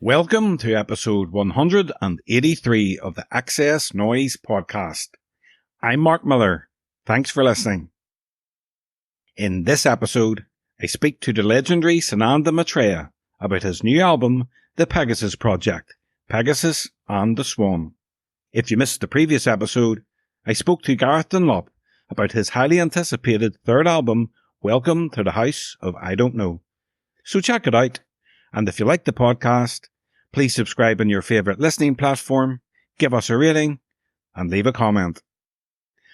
Welcome to episode 183 of the XS Noize Podcast. I'm Mark Millar. Thanks for listening. In this episode, I speak to the legendary Sananda Maitreya about his new album, The Pegasus Project, Pegasus and the Swan. If you missed the previous episode, I spoke to Gareth Dunlop about his highly anticipated third album, Welcome to the House of I Don't Know. So check it out, and if you like the podcast, please subscribe on your favourite listening platform, give us a rating, and leave a comment.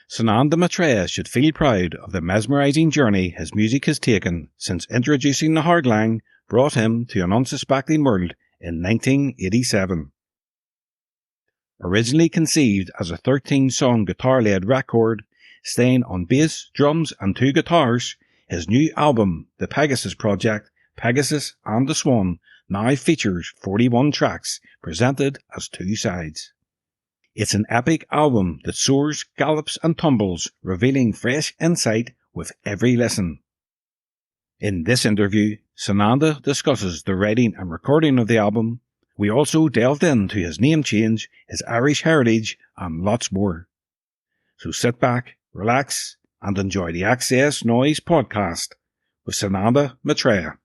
Sananda Maitreya should feel proud of the mesmerising journey his music has taken since Introducing The Hardline brought him to an unsuspecting world in 1987. Originally conceived as a 13-song guitar-led record, staying on bass, drums and 2 guitars, his new album, The Pegasus Project, Pegasus and the Swan, now features 41 tracks presented as 2 sides. It's an epic album that soars, gallops and tumbles, revealing fresh insight with every listen. In this interview, Sananda discusses the writing and recording of the album. We also delved into his name change, his Irish heritage and lots more. So sit back, relax and enjoy the XS Noize Podcast with Sananda Maitreya.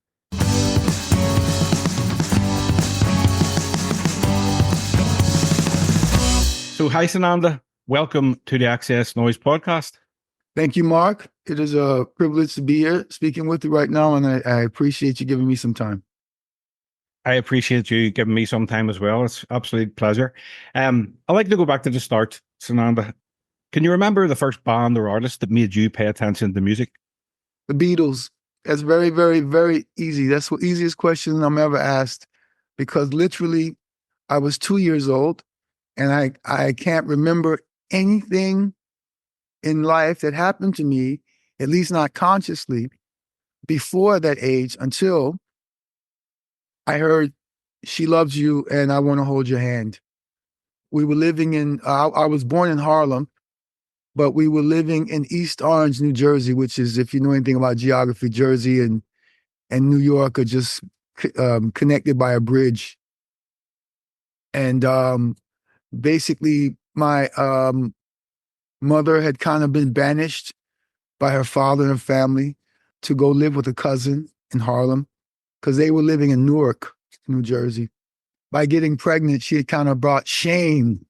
So hi Sananda, welcome to the XS Noize Podcast. Thank you, Mark. It is a privilege to be here speaking with you right now, and I appreciate you giving me some time. I appreciate you giving me some time as well. It's an absolute pleasure. I'd like to go back to the start, Sananda. Can you remember the first band or artist that made you pay attention to music? The Beatles. That's very, very, very easy. That's the easiest question I'm ever asked, because literally I was 2 years old. And I can't remember anything in life that happened to me, at least not consciously, before that age until I heard She Loves You and I Want to Hold Your Hand. We were living in, I was born in Harlem, but we were living in East Orange, New Jersey, which is, if you know anything about geography, Jersey and New York are just connected by a bridge. And basically, my mother had kind of been banished by her father and her family to go live with a cousin in Harlem because they were living in Newark, New Jersey. By getting pregnant, she had kind of brought shame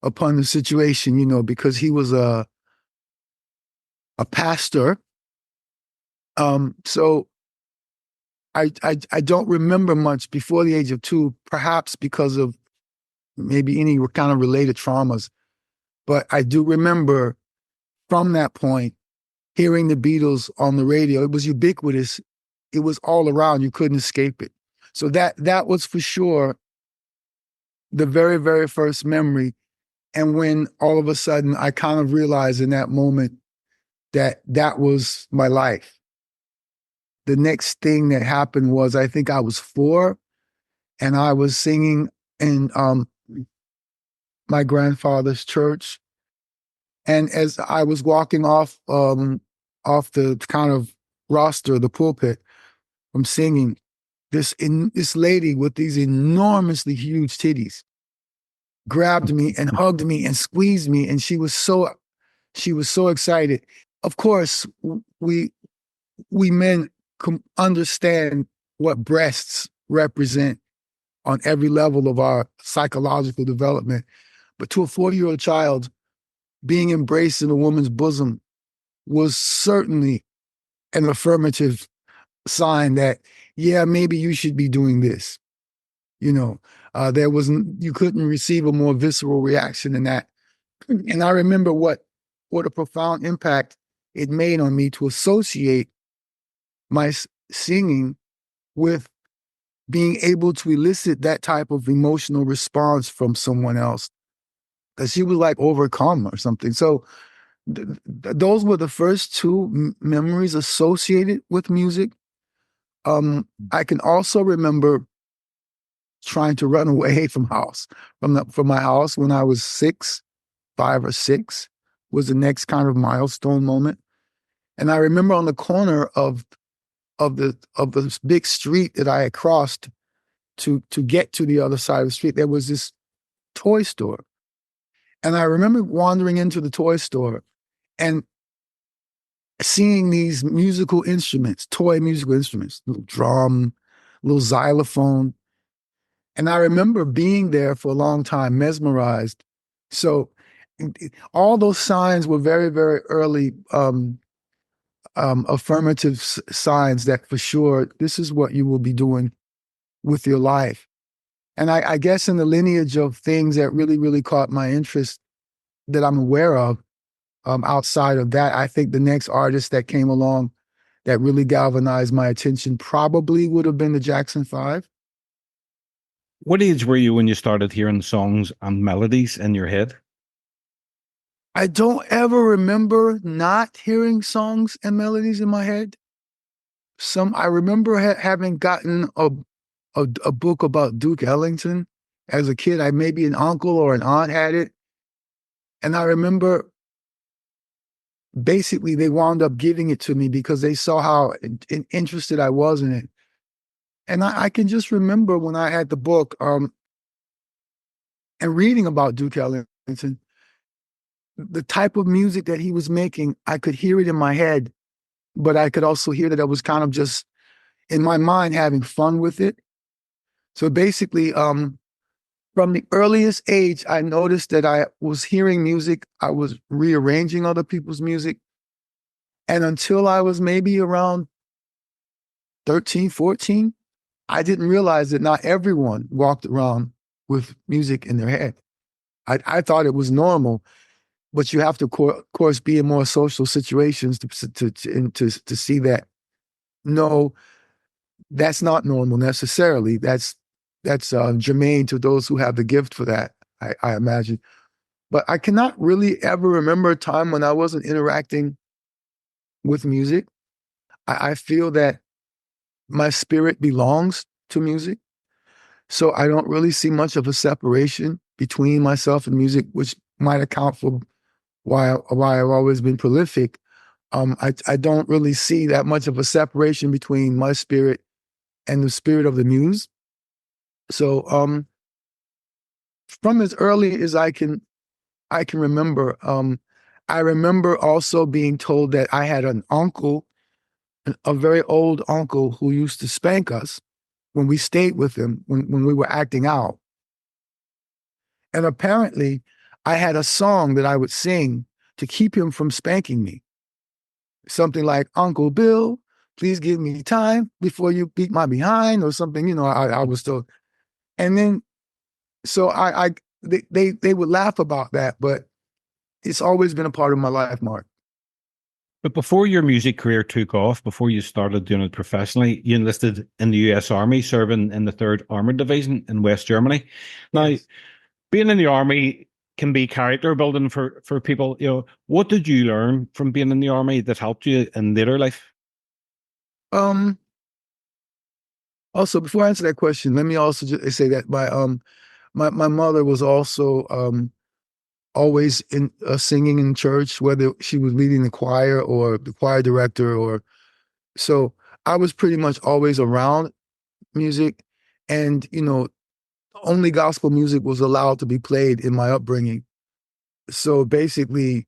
upon the situation, you know, because he was a pastor. So I don't remember much before the age of 2, perhaps because of maybe any kind of related traumas. But I do remember from that point, hearing the Beatles on the radio. It was ubiquitous. It was all around. You couldn't escape it. So that was for sure the very, very first memory. And when all of a sudden I kind of realized in that moment that that was my life. The next thing that happened was, I think I was 4 and I was singing in my grandfather's church. And as I was walking off the kind of roster, the pulpit, from singing, this lady with these enormously huge titties grabbed me and hugged me and squeezed me. And she was so excited. Of course, we men understand what breasts represent on every level of our psychological development. But to a 40-year-old child, being embraced in a woman's bosom was certainly an affirmative sign that, yeah, maybe you should be doing this. You know, you couldn't receive a more visceral reaction than that. And I remember what a profound impact it made on me to associate my singing with being able to elicit that type of emotional response from someone else. That she was like overcome or something. So those were the first 2 memories associated with music. I can also remember trying to run away from my house when I was 5 or 6 was the next kind of milestone moment. And I remember on the corner of the big street that I had crossed to get to the other side of the street, there was this toy store. And I remember wandering into the toy store and seeing these musical instruments, toy musical instruments, little drum, little xylophone. And I remember being there for a long time, mesmerized. So all those signs were very, very early affirmative signs that for sure this is what you will be doing with your life. And I guess in the lineage of things that really, really caught my interest that I'm aware of, outside of that, I think the next artist that came along that really galvanized my attention probably would have been the Jackson 5. What age were you when you started hearing songs and melodies in your head? I don't ever remember not hearing songs and melodies in my head. I remember having gotten a book about Duke Ellington as a kid. Maybe an uncle or an aunt had it. And I remember basically they wound up giving it to me because they saw how interested I was in it. And I can just remember when I had the book and reading about Duke Ellington, the type of music that he was making, I could hear it in my head, but I could also hear that I was kind of just in my mind having fun with it. So basically, from the earliest age, I noticed that I was hearing music. I was rearranging other people's music. And until I was maybe around 13, 14, I didn't realize that not everyone walked around with music in their head. I thought it was normal, but you have to, of course, be in more social situations to see that, no, that's not normal necessarily. That's germane to those who have the gift for that, I imagine. But I cannot really ever remember a time when I wasn't interacting with music. I feel that my spirit belongs to music. So I don't really see much of a separation between myself and music, which might account for why I've always been prolific. I don't really see that much of a separation between my spirit and the spirit of the muse. So from as early as I can remember, I remember also being told that I had an uncle, a very old uncle who used to spank us when we stayed with him, when we were acting out. And apparently I had a song that I would sing to keep him from spanking me. Something like, Uncle Bill, please give me time before you beat my behind, or something, I was still. And then, so they would laugh about that, but it's always been a part of my life, Mark. But before your music career took off, before you started doing it professionally, you enlisted in the US Army, serving in the 3rd Armored Division in West Germany. Now, yes. Being in the Army can be character building for people. What did you learn from being in the Army that helped you in later life? Also, before I answer that question, let me also just say that my mother was also always in singing in church, whether she was leading the choir or the choir director, so I was pretty much always around music, and only gospel music was allowed to be played in my upbringing. So basically,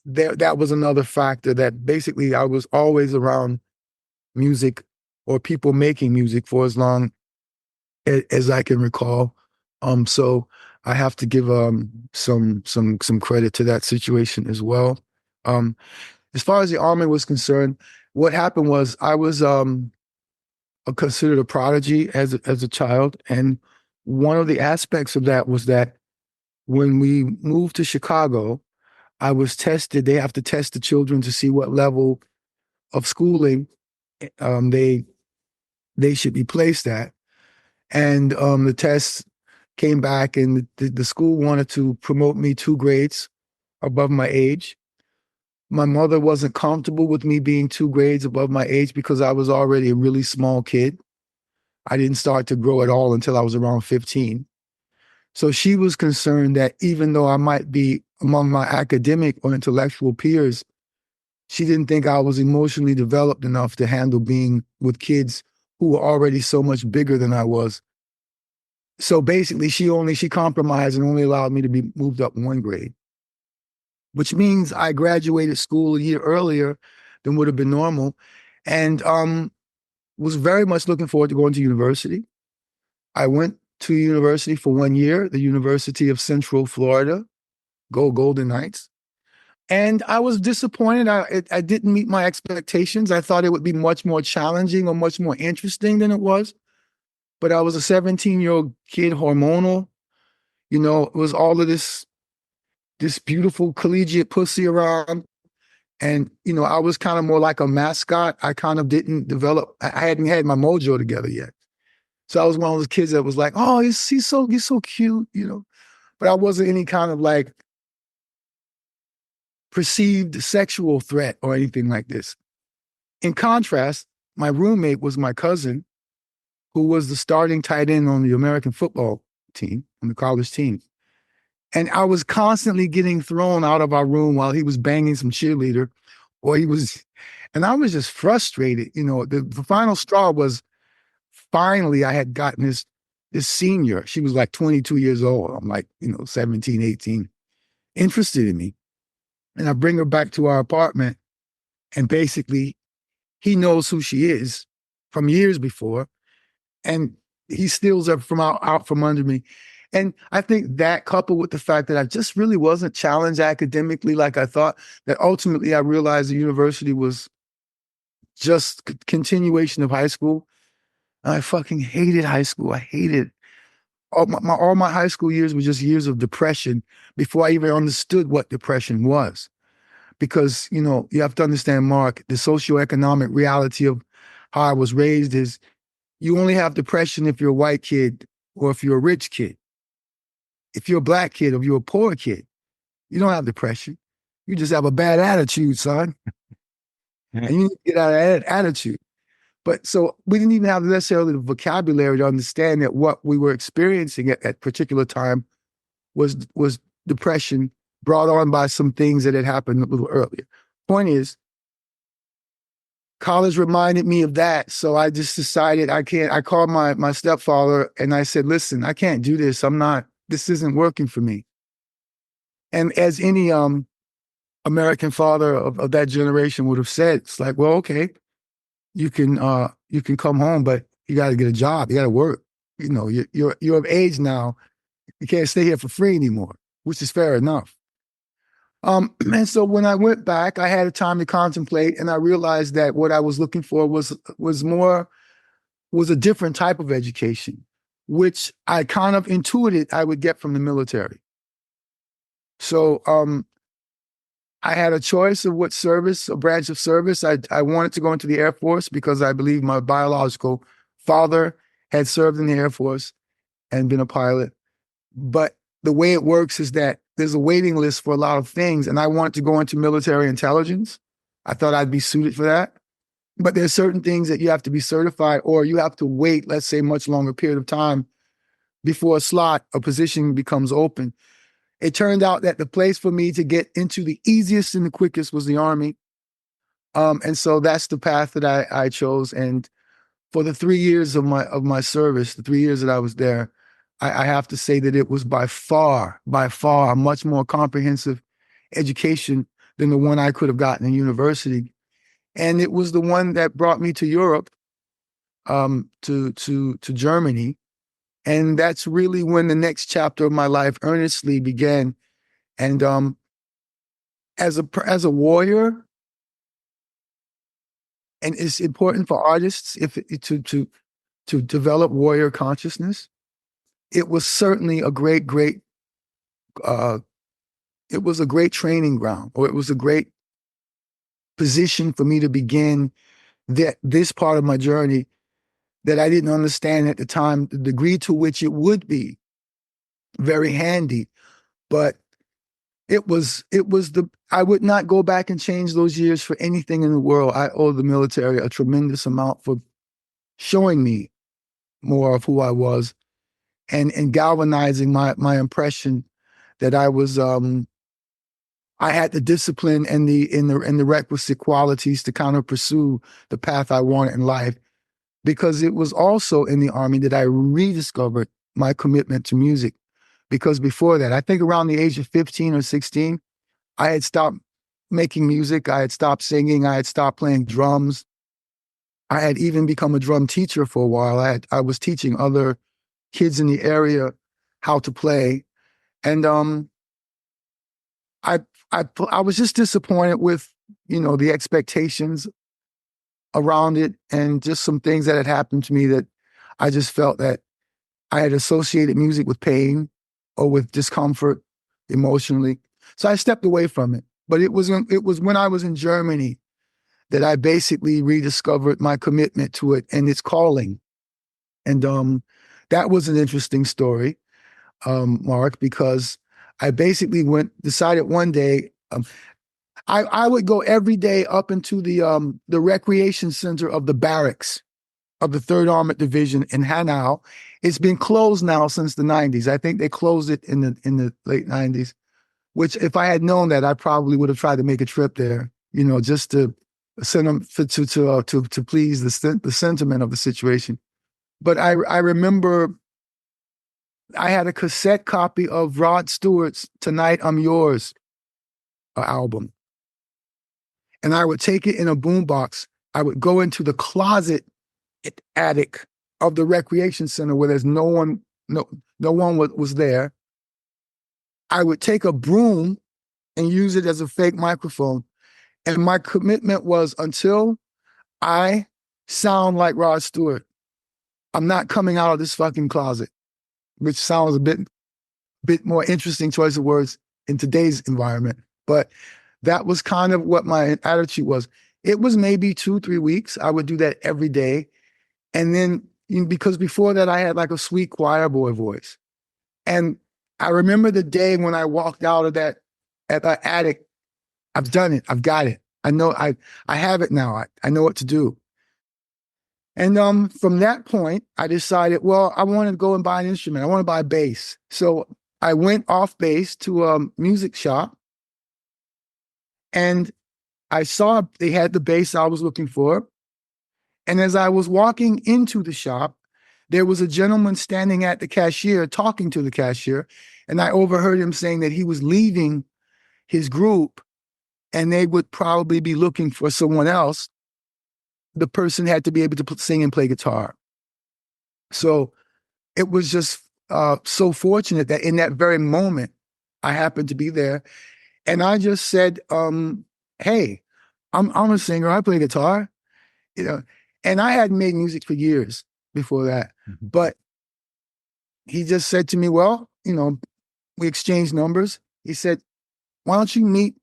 that was another factor, that basically I was always around music or people making music for as long as I can recall. So I have to give some credit to that situation as well. As far as the Army was concerned, what happened was I was considered a prodigy as a child, and one of the aspects of that was that when we moved to Chicago, I was tested. They have to test the children to see what level of schooling they should be placed at. And the test came back, and the school wanted to promote me 2 grades above my age. My mother wasn't comfortable with me being 2 grades above my age because I was already a really small kid. I didn't start to grow at all until I was around 15. So she was concerned that even though I might be among my academic or intellectual peers, she didn't think I was emotionally developed enough to handle being with kids who were already so much bigger than I was So basically, she compromised and only allowed me to be moved up one grade, which means I graduated school a year earlier than would have been normal, and was very much looking forward to going to university. I went to university for 1 year, the University of Central Florida, go Golden Knights. And I was disappointed. I didn't meet my expectations. I thought it would be much more challenging or much more interesting than it was. But I was a 17-year-old kid, hormonal. You know, it was all of this beautiful collegiate pussy around. And, you know, I was kind of more like a mascot. I kind of didn't develop, I hadn't had my mojo together yet. So I was one of those kids that was like, oh, he's so cute, you know. But I wasn't any kind of like perceived sexual threat or anything like this. In contrast, my roommate was my cousin, who was the starting tight end on the American football team, on the college team. And I was constantly getting thrown out of our room while he was banging some cheerleader, and I was just frustrated. You know, the final straw was finally I had gotten this senior. She was like 22 years old. I'm like, 17, 18, interested in me. And I bring her back to our apartment, and basically he knows who she is from years before, and he steals her from out from under me. And I think that, coupled with the fact that I just really wasn't challenged academically like I thought, that ultimately I realized the university was just continuation of high school. And I fucking hated high school. I hated all my high school years were just years of depression before I even understood what depression was. Because, you have to understand, Mark, the socioeconomic reality of how I was raised is you only have depression if you're a white kid or if you're a rich kid. If you're a black kid or if you're a poor kid, you don't have depression. You just have a bad attitude, son. And you need to get out of that attitude. But so we didn't even have necessarily the vocabulary to understand that what we were experiencing at that particular time was depression brought on by some things that had happened a little earlier. Point is, college reminded me of that. So I just decided I called my stepfather and I said, listen, I can't do this. This isn't working for me. And as any American father of that generation would have said, it's like, well, okay, you can come home, but you got to get a job. You got to work. You're of age now. You can't stay here for free anymore, which is fair enough. And so when I went back, I had a time to contemplate, and I realized that what I was looking for was a different type of education, which I kind of intuited I would get from the military. So I had a choice of what service, a branch of service. I wanted to go into the Air Force because I believe my biological father had served in the Air Force and been a pilot. But the way it works is that there's a waiting list for a lot of things, and I wanted to go into military intelligence. I thought I'd be suited for that. But there's certain things that you have to be certified, or you have to wait, let's say, much longer period of time before a position becomes open. It turned out that the place for me to get into the easiest and the quickest was the Army. And so that's the path that I chose. And for the 3 years of my service, the 3 years that I was there, I have to say that it was by far a much more comprehensive education than the one I could have gotten in university. And it was the one that brought me to Europe, to Germany. And that's really when the next chapter of my life earnestly began. And as a warrior, and it's important for artists to develop warrior consciousness. It was certainly a great it was a great training ground, or it was a great position for me to begin this part of my journey that I didn't understand at the time, the degree to which it would be very handy. But I would not go back and change those years for anything in the world. I owe the military a tremendous amount for showing me more of who I was and galvanizing my impression that I was, I had the discipline and the requisite qualities to kind of pursue the path I wanted in life. Because it was also in the Army that I rediscovered my commitment to music. Because before that, I think around the age of 15 or 16, I had stopped making music. I had stopped singing. I had stopped playing drums. I had even become a drum teacher for a while. I was teaching other kids in the area how to play. And I was just disappointed with, the expectations around it and just some things that had happened to me that I just felt that I had associated music with pain or with discomfort emotionally. So I stepped away from it. But it was when I was in Germany that I basically rediscovered my commitment to it and its calling. And that was an interesting story, Mark, because I basically decided one day, I would go every day up into the recreation center of the barracks of the 3rd Armored Division in Hanau. It's been closed now since the 90s. I think they closed it in the late 90s, which if I had known that, I probably would have tried to make a trip there, just to send them to please the sentiment of the situation. But I remember I had a cassette copy of Rod Stewart's "Tonight I'm Yours" album. And I would take it in a boombox. I would go into the closet attic of the recreation center where there's no one was there. I would take a broom and use it as a fake microphone. And my commitment was, until I sound like Rod Stewart, I'm not coming out of this fucking closet, which sounds a bit more interesting choice of words in today's environment. But that was kind of what my attitude was. It was maybe 2-3 weeks. I would do that every day. And then, because before that, I had like a sweet choir boy voice. And I remember the day when I walked out of that attic. I've done it. I've got it. I know I have it now. I know what to do. And from that point, I decided, well, I want to go and buy an instrument. I want to buy a bass. So I went off base to a music shop, and I saw they had the bass I was looking for. And as I was walking into the shop, there was a gentleman standing at the cashier talking to the cashier. And I overheard him saying that he was leaving his group and they would probably be looking for someone else. The person had to be able to sing and play guitar. So it was just so fortunate that in that very moment, I happened to be there. And I just said, hey, I'm a singer. I play guitar, and I hadn't made music for years before that. Mm-hmm. But he just said to me, well, we exchanged numbers. He said, why don't you meet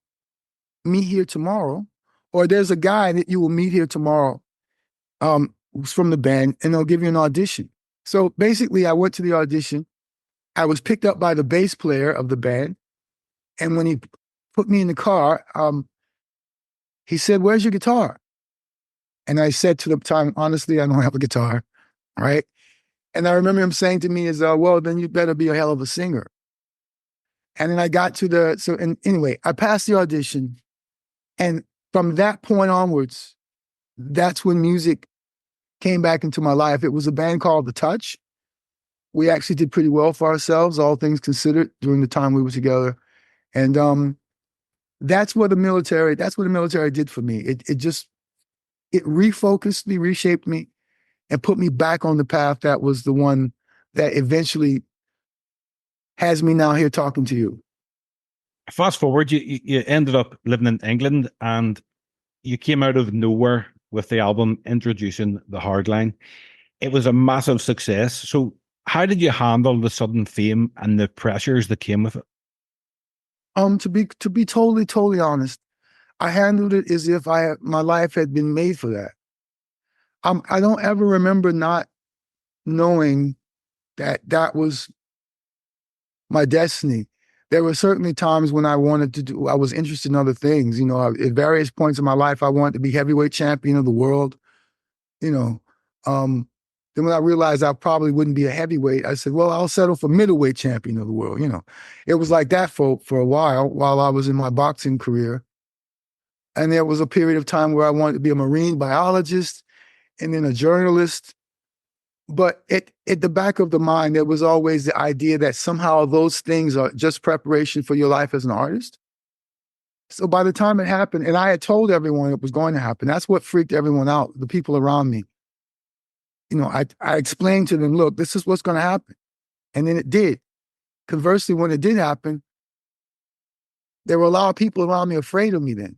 me here tomorrow? Or there's a guy that you will meet here tomorrow who's from the band, and they'll give you an audition. So basically, I went to the audition. I was picked up by the bass player of the band. And when he put me in the car, he said, where's your guitar? And I said to the time, honestly, I don't have a guitar, right? And I remember him saying to me well, then you better be a hell of a singer. And then I got to anyway, I passed the audition. And from that point onwards, that's when music came back into my life. It was a band called The Touch. We actually did pretty well for ourselves, all things considered, during the time we were together. And that's what the military did for me. It refocused me, reshaped me, and put me back on the path that was the one that eventually has me now here talking to you. Fast forward, you ended up living in England, and you came out of nowhere with the album Introducing The Hardline. It was a massive success. So how did you handle the sudden fame and the pressures that came with it? To be totally honest, I handled it as if my life had been made for that. I don't ever remember not knowing that was my destiny. There were certainly times when I was interested in other things. At various points in my life, I wanted to be heavyweight champion of the world. Then when I realized I probably wouldn't be a heavyweight, I said, well, I'll settle for middleweight champion of the world. It was like that for a while I was in my boxing career. And there was a period of time where I wanted to be a marine biologist and then a journalist. But at the back of the mind, there was always the idea that somehow those things are just preparation for your life as an artist. So by the time it happened, and I had told everyone it was going to happen, that's what freaked everyone out, the people around me. I explained to them, look, this is what's going to happen. And then it did. Conversely, when it did happen, there were a lot of people around me afraid of me then.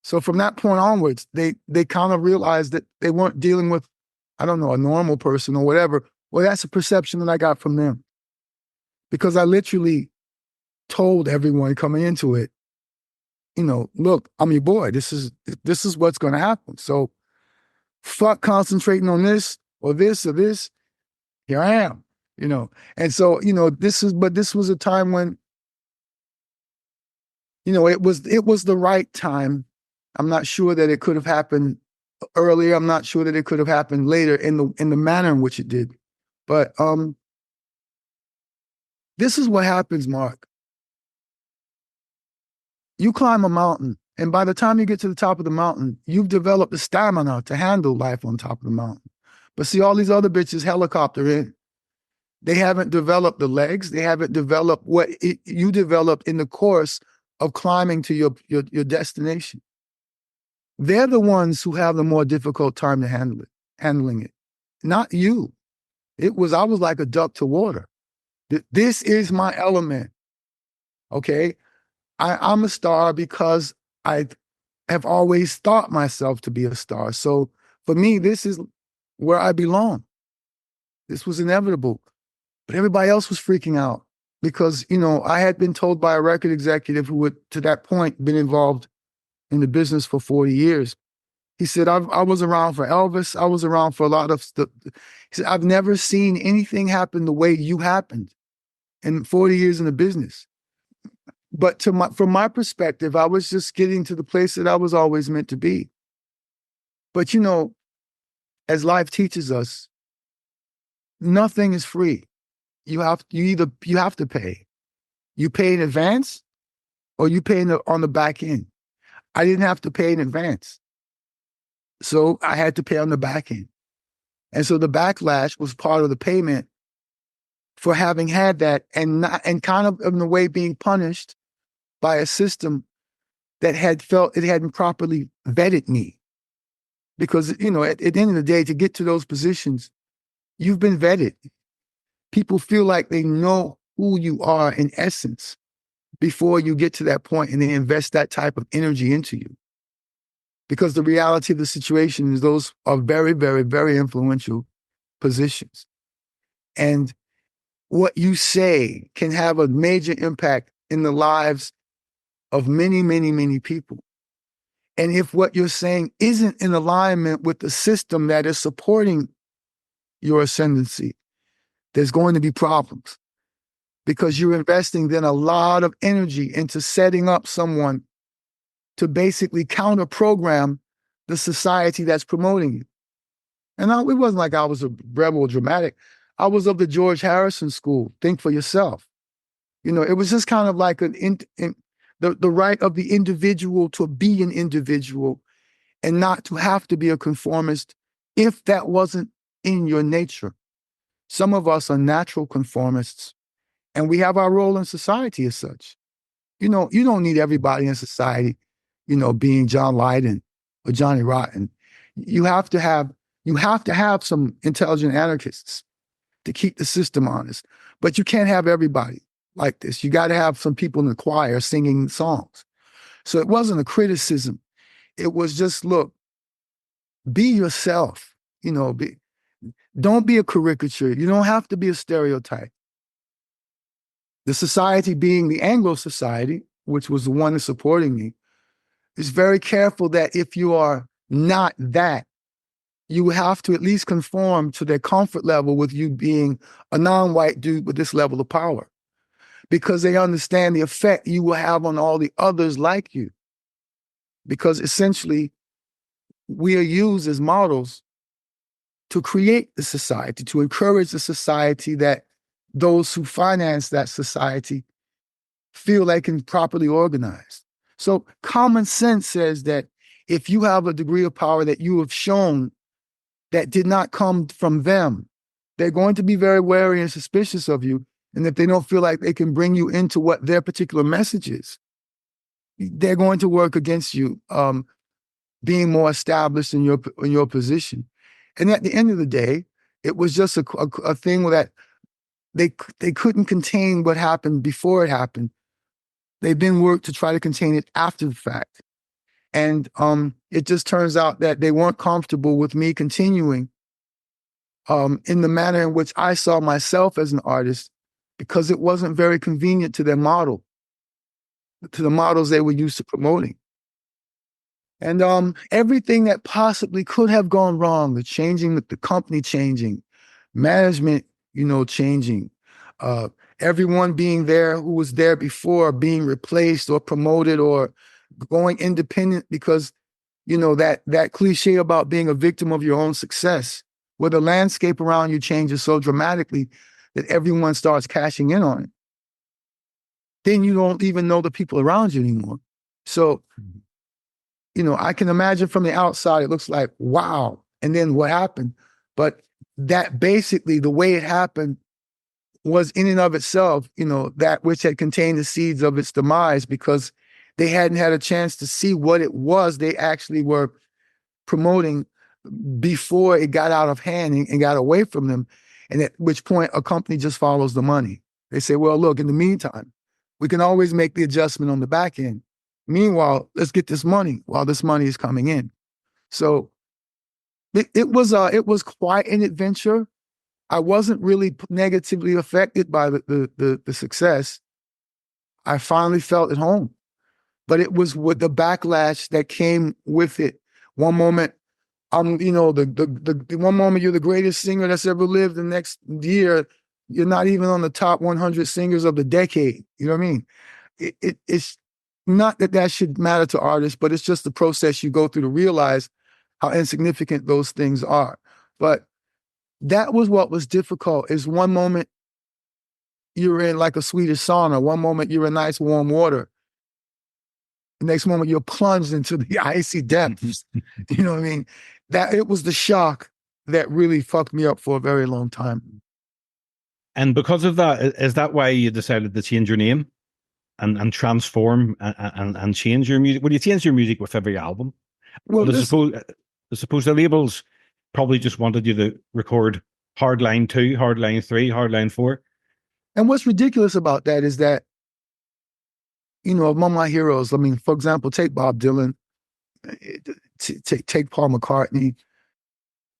So from that point onwards, they kind of realized that they weren't dealing with, I don't know, a normal person or whatever. Well, that's a perception that I got from them. Because I literally told everyone coming into it, look, I'm your boy. This is what's going to happen. So fuck concentrating on this or this or this. Here I am, And so, this was a time when, it was the right time. I'm not sure that it could have happened earlier. I'm not sure that it could have happened later in the manner in which it did. But this is what happens, Mark. You climb a mountain, and by the time you get to the top of the mountain, you've developed the stamina to handle life on top of the mountain. But see, all these other bitches helicopter in. They haven't developed the legs. They haven't developed what you developed in the course of climbing to your destination. They're the ones who have the more difficult time to handling it, not you. I was like a duck to water. This is my element, okay? I'm a star because I have always thought myself to be a star. So for me, this is where I belong. This was inevitable. But everybody else was freaking out because, I had been told by a record executive who had, to that point, been involved in the business for 40 years. He said, I was around for Elvis. I was around for a lot of stuff. He said, I've never seen anything happen the way you happened in 40 years in the business. But from my perspective, I was just getting to the place that I was always meant to be. But, as life teaches us, nothing is free. You have to pay. You pay in advance or you pay on the back end. I didn't have to pay in advance. So I had to pay on the back end. And so the backlash was part of the payment for having had that and kind of in a way being punished by a system that had felt it hadn't properly vetted me. Because, at the end of the day, to get to those positions, you've been vetted. People feel like they know who you are in essence before you get to that point and they invest that type of energy into you. Because the reality of the situation is those are very, very, very influential positions. And what you say can have a major impact in the lives of many, many, many people. And if what you're saying isn't in alignment with the system that is supporting your ascendancy, there's going to be problems because you're investing then a lot of energy into setting up someone to basically counter program the society that's promoting you. And it wasn't like I was a rebel or dramatic. I was of the George Harrison school. Think for yourself. It was just kind of like the right of the individual to be an individual and not to have to be a conformist if that wasn't in your nature. Some of us are natural conformists, and we have our role in society as such. You don't need everybody in society, being John Lydon or Johnny Rotten. You have to have some intelligent anarchists to keep the system honest. But you can't have everybody like this. You got to have some people in the choir singing songs. So it wasn't a criticism. It was just, look, be yourself, don't be a caricature. You don't have to be a stereotype. The society being the Anglo society, which was the one that's supporting me, is very careful that if you are not that, you have to at least conform to their comfort level with you being a non-white dude with this level of power, because they understand the effect you will have on all the others like you. Because essentially, we are used as models to create the society, to encourage the society that those who finance that society feel they can properly organize. So common sense says that if you have a degree of power that you have shown that did not come from them. They're going to be very wary and suspicious of you. And if they don't feel like they can bring you into what their particular message is, they're going to work against you, being more established in your position. And at the end of the day, it was just a thing that they couldn't contain what happened before it happened. They then worked to try to contain it after the fact. And it just turns out that they weren't comfortable with me continuing in the manner in which I saw myself as an artist, because it wasn't very convenient to their model, to the models they were used to promoting. And everything that possibly could have gone wrong, the company changing, management, changing, everyone being there who was there before being replaced or promoted or going independent, because, that cliche about being a victim of your own success, where the landscape around you changes so dramatically that everyone starts cashing in on it. Then you don't even know the people around you anymore. So, I can imagine from the outside, it looks like, wow. And then what happened? But that basically, the way it happened was in and of itself, that which had contained the seeds of its demise, because they hadn't had a chance to see what it was they actually were promoting before it got out of hand and got away from them. And at which point a company just follows the money. They say, well, look, in the meantime, we can always make the adjustment on the back end. Meanwhile, let's get this money while this money is coming in. So it was quite an adventure. I wasn't really negatively affected by the success. I finally felt at home, but it was with the backlash that came with it. One moment, the one moment you're the greatest singer that's ever lived. The next year, you're not even on the top 100 singers of the decade. You know what I mean? It's not that should matter to artists, but it's just the process you go through to realize how insignificant those things are. But that was what was difficult, is one moment you're in like a Swedish sauna, one moment you're in nice warm water, the next moment you're plunged into the icy depths. You know what I mean? That it was the shock that really fucked me up for a very long time. And because of that, is that why you decided to change your name and transform and change your music? Well, you change your music with every album. Well, I suppose the labels probably just wanted you to record Hardline 2, Hardline 3, Hardline 4. And what's ridiculous about that is that, among my heroes, for example, take Bob Dylan, take Paul McCartney.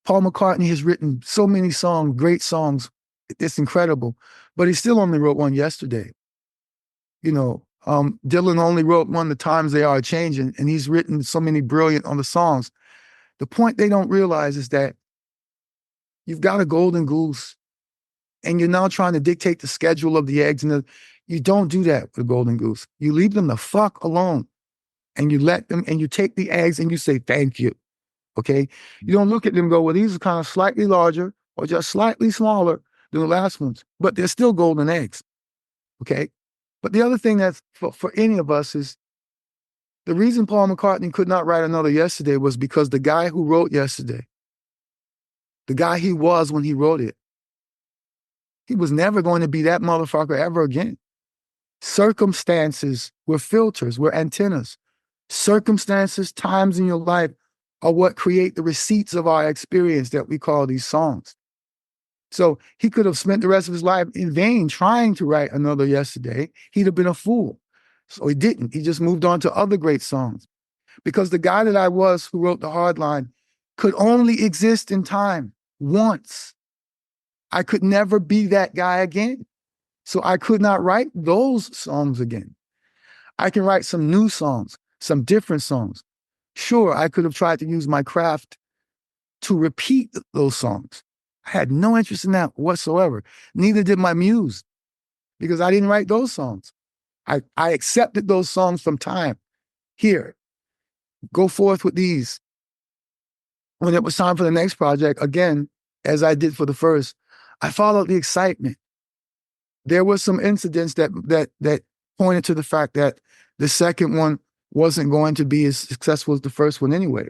Paul McCartney has written so many songs, great songs. It's incredible. But he still only wrote one yesterday. Dylan only wrote one, The Times They Are Changing, and he's written so many brilliant on the songs. The point they don't realize is that you've got a golden goose and you're now trying to dictate the schedule of the eggs. And you don't do that with a golden goose. You leave them the fuck alone and you let them, and you take the eggs and you say, thank you. Okay. You don't look at them and go, well, these are kind of slightly larger or just slightly smaller than the last ones, but they're still golden eggs. Okay. But the other thing that's for any of us is, the reason Paul McCartney could not write another Yesterday was because the guy who wrote Yesterday, the guy he was when he wrote it, he was never going to be that motherfucker ever again. Circumstances were filters, were antennas. Circumstances, times in your life are what create the receipts of our experience that we call these songs. So he could have spent the rest of his life in vain trying to write another Yesterday. He'd have been a fool. So he didn't. He just moved on to other great songs. Because the guy that I was who wrote The Hardline could only exist in time once. I could never be that guy again. So I could not write those songs again. I can write some new songs, some different songs. Sure, I could have tried to use my craft to repeat those songs. I had no interest in that whatsoever. Neither did my muse, because I didn't write those songs. I accepted those songs from time. Here, go forth with these. When it was time for the next project, again, as I did for the first, I followed the excitement. There were some incidents that pointed to the fact that the second one wasn't going to be as successful as the first one anyway.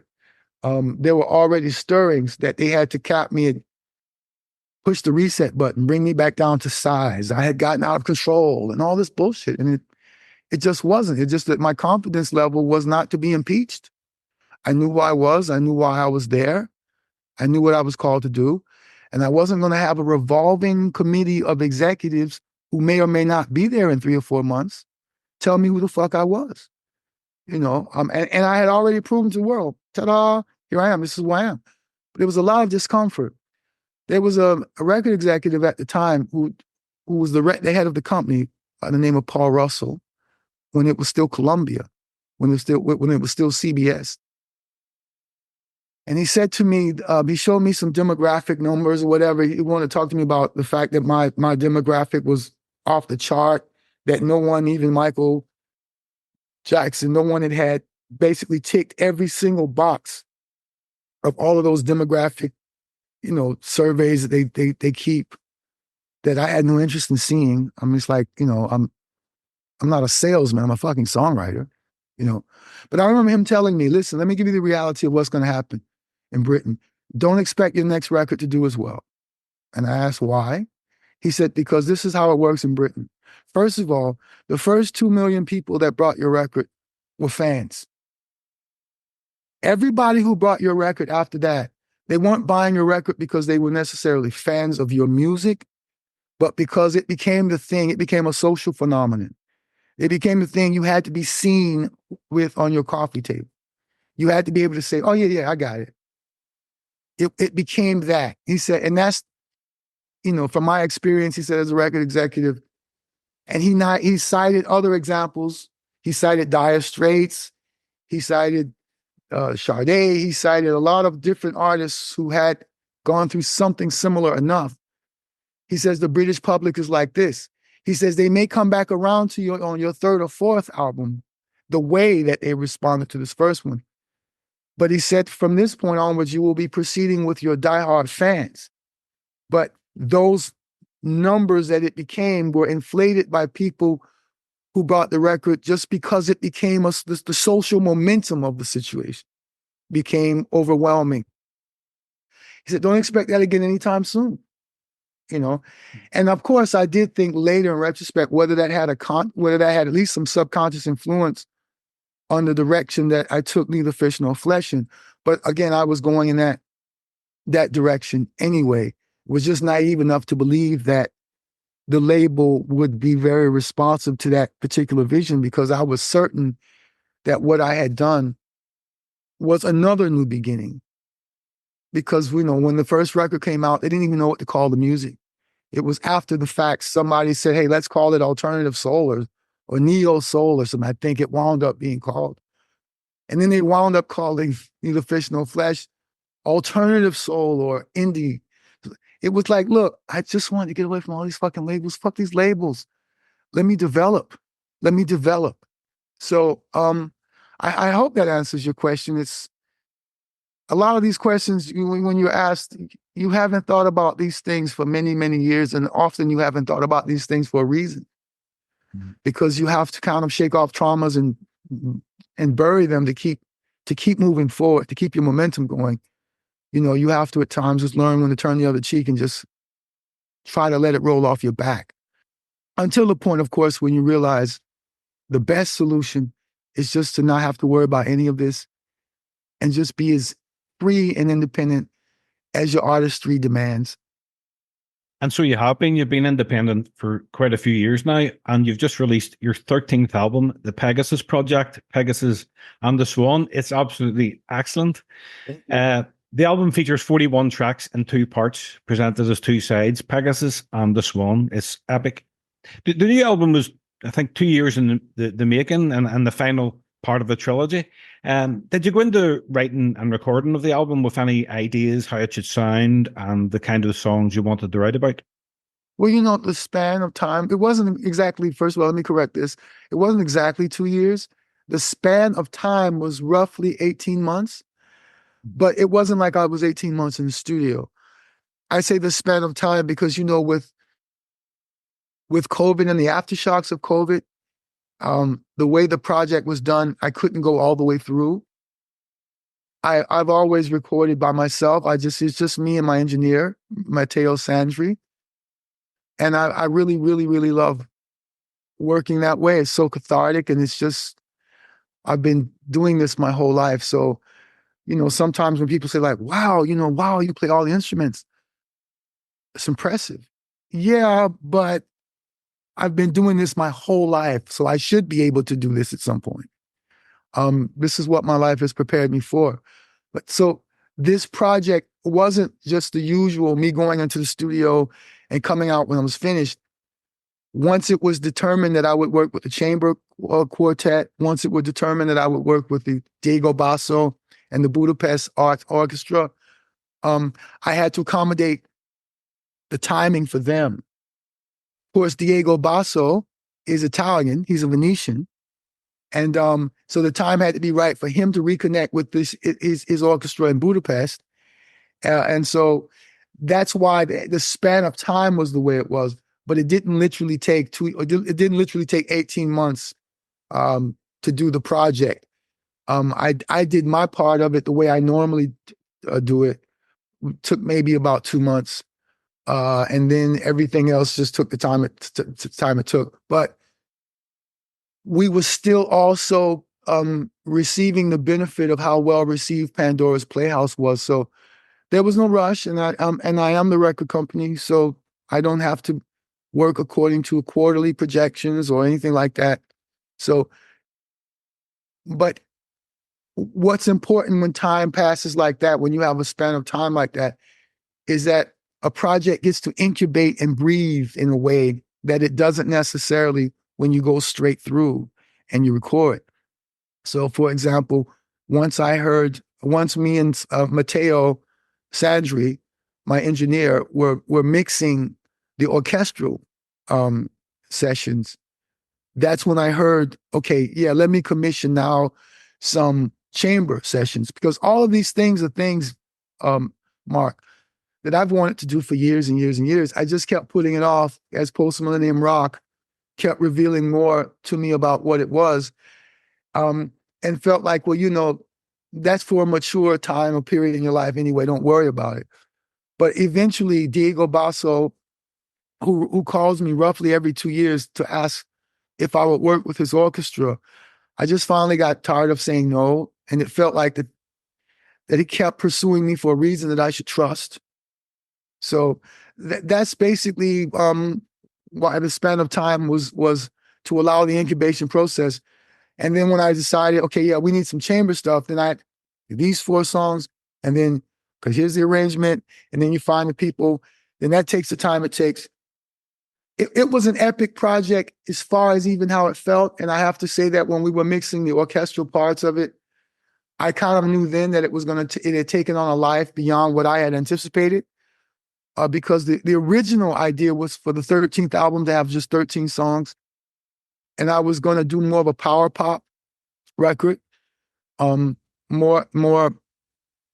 there were already stirrings that they had to cap me and push the reset button, bring me back down to size. I had gotten out of control and all this bullshit. And it just wasn't. It just that my confidence level was not to be impeached. I knew who I was. I knew why I was there. I knew what I was called to do. And I wasn't going to have a revolving committee of executives who may or may not be there in 3 or 4 months tell me who the fuck I was. And I had already proven to the world, ta-da, here I am, this is who I am. But there was a lot of discomfort. There was a record executive at the time who was the head of the company by the name of Paul Russell, when it was still Columbia, when it was still CBS. And he said to me, he showed me some demographic numbers or whatever. He wanted to talk to me about the fact that my demographic was off the chart, that no one, even Michael Jackson, no one had basically ticked every single box of all of those demographic, surveys that they keep, that I had no interest in seeing. I mean, it's like, I'm not a salesman, I'm a fucking songwriter, But I remember him telling me, listen, let me give you the reality of what's going to happen in Britain. Don't expect your next record to do as well. And I asked why. He said, because this is how it works in Britain. First of all, the first 2 million people that bought your record were fans. Everybody who bought your record after that, they weren't buying your record because they were necessarily fans of your music, but because it became the thing, it became a social phenomenon. It became the thing you had to be seen with on your coffee table. You had to be able to say, oh, yeah, I got it. It became that. He said, and that's, from my experience, he said, as a record executive, and he cited other examples. He cited Dire Straits. He cited Sade. He cited a lot of different artists who had gone through something similar enough. He says the British public is like this. He says they may come back around to you on your third or fourth album, the way that they responded to this first one. But he said from this point onwards, you will be proceeding with your diehard fans. But those numbers that it became were inflated by people who bought the record just because it became the social momentum of the situation became overwhelming. He said, don't expect that again anytime soon. And of course, I did think later in retrospect whether that had at least some subconscious influence on the direction that I took Neither Fish Nor Flesh in. But again, I was going in that direction anyway. Was just naive enough to believe that the label would be very responsive to that particular vision, because I was certain that what I had done was another new beginning. Because, when the first record came out, they didn't even know what to call the music. It was after the fact somebody said, hey, let's call it alternative soul or neo soul or something. I think it wound up being called. And then they wound up calling Neither Fish Nor Flesh alternative soul or indie. It was like, look, I just wanted to get away from all these fucking labels. Fuck these labels. Let me develop. So I hope that answers your question. It's a lot of these questions, when you're asked, you haven't thought about these things for many, many years. And often you haven't thought about these things for a reason. Mm-hmm. Because you have to kind of shake off traumas and bury them to keep moving forward, to keep your momentum going. You have to at times just learn when to turn the other cheek and just try to let it roll off your back. Until the point, of course, when you realize the best solution is just to not have to worry about any of this and just be as free and independent as your artistry demands. And so you've been independent for quite a few years now, and you've just released your 13th album, The Pegasus Project, Pegasus and The Swan. It's absolutely excellent. The album features 41 tracks in 2 parts, presented as 2 sides, Pegasus and The Swan. It's epic. The new album was, I think, 2 years in the making and the final part of the trilogy. Did you go into writing and recording of the album with any ideas how it should sound and the kind of songs you wanted to write about? Well, the span of time, it wasn't exactly, first of all, let me correct this. It wasn't exactly 2 years. The span of time was roughly 18 months. But it wasn't like I was 18 months in the studio. I say the span of time because, with COVID and the aftershocks of COVID, the way the project was done, I couldn't go all the way through. I've always recorded by myself. It's just me and my engineer, Matteo Sandri. And I really, really, really love working that way. It's so cathartic, and it's just, I've been doing this my whole life. So, sometimes when people say like, wow, wow, you play all the instruments, it's impressive. Yeah, but I've been doing this my whole life, so I should be able to do this at some point. This is what my life has prepared me for. But so this project wasn't just the usual me going into the studio and coming out when I was finished. Once it was determined that I would work with the chamber quartet, once it was determined that I would work with the Diego Basso and the Budapest Art Orchestra, I had to accommodate the timing for them. Of course, Diego Basso is Italian. He's a Venetian. And so the time had to be right for him to reconnect with his orchestra in Budapest. And so that's why the span of time was the way it was. But it didn't literally take 18 months to do the project. I did my part of it the way I normally do it. It took maybe about 2 months. And then everything else just took the time it took. But we were still also receiving the benefit of how well received Pandora's Playhouse was. So there was no rush, and I am the record company, so I don't have to work according to quarterly projections or anything like that. So, but what's important when time passes like that, when you have a span of time like that, is that a project gets to incubate and breathe in a way that it doesn't necessarily when you go straight through and you record. So, for example, once me and Matteo Sandri, my engineer, were mixing the orchestral sessions, that's when I heard, okay, yeah, let me commission now some chamber sessions, because all of these things are things, Mark, that I've wanted to do for years and years and years. I just kept putting it off as post-millennium rock kept revealing more to me about what it was, and felt like, well, that's for a mature time or period in your life anyway, don't worry about it. But eventually, Diego Basso, who calls me roughly every 2 years to ask if I would work with his orchestra, I just finally got tired of saying no, and it felt like that he kept pursuing me for a reason that I should trust. So that's basically why the span of time was to allow the incubation process. And then when I decided, okay, yeah, we need some chamber stuff, then I these 4 songs, and then because here's the arrangement, and then you find the people, then that takes the time it takes. It was an epic project as far as even how it felt. And I have to say that when we were mixing the orchestral parts of it, I kind of knew then that it had taken on a life beyond what I had anticipated. Because the original idea was for the 13th album to have just 13 songs. And I was going to do more of a power pop record, more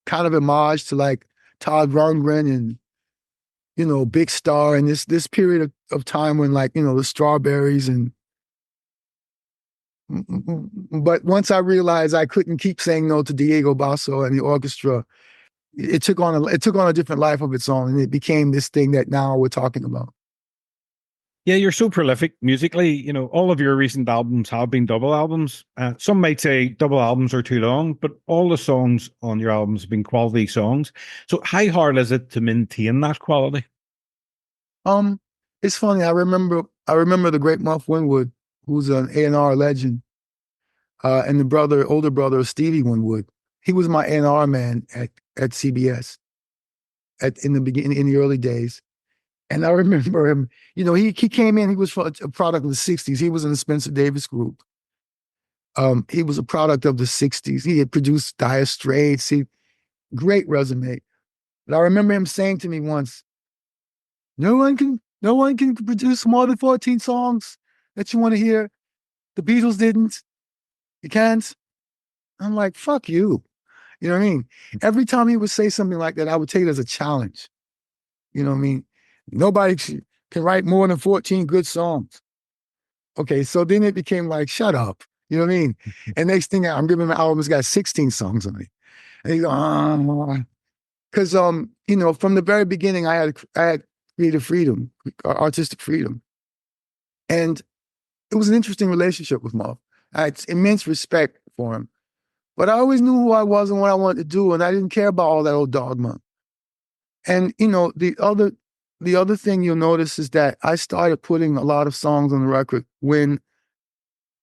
kind of homage to like Todd Rundgren and, Big Star, and this period of time when, like, the Strawberries but once I realized I couldn't keep saying no to Diego Basso and the orchestra, it took on a different life of its own, and it became this thing that now we're talking about. Yeah, you're so prolific musically. All of your recent albums have been double albums. Some might say double albums are too long, but all the songs on your albums have been quality songs. So how hard is it to maintain that quality? It's funny. I remember the great Muff Winwood, who's an A&R legend, and the older brother of Stevie Winwood. He was my A&R man at CBS in the early days. And I remember him, he came in, he was a product of the 60s. He was in the Spencer Davis group. He was a product of the 60s. He had produced Dire Straits. Great resume. But I remember him saying to me once, no one can produce more than 14 songs that you want to hear. The Beatles didn't. You can't. I'm like, fuck you. You know what I mean? Every time he would say something like that, I would take it as a challenge. You know what I mean? Nobody can write more than 14 good songs. Okay, so then it became like, shut up. You know what I mean? And next thing I'm giving him an album that's got 16 songs on it. And you go, because from the very beginning, I had creative freedom, artistic freedom, and it was an interesting relationship with Muff. I had immense respect for him, but I always knew who I was and what I wanted to do, and I didn't care about all that old dogma. And the other thing you'll notice is that I started putting a lot of songs on the record when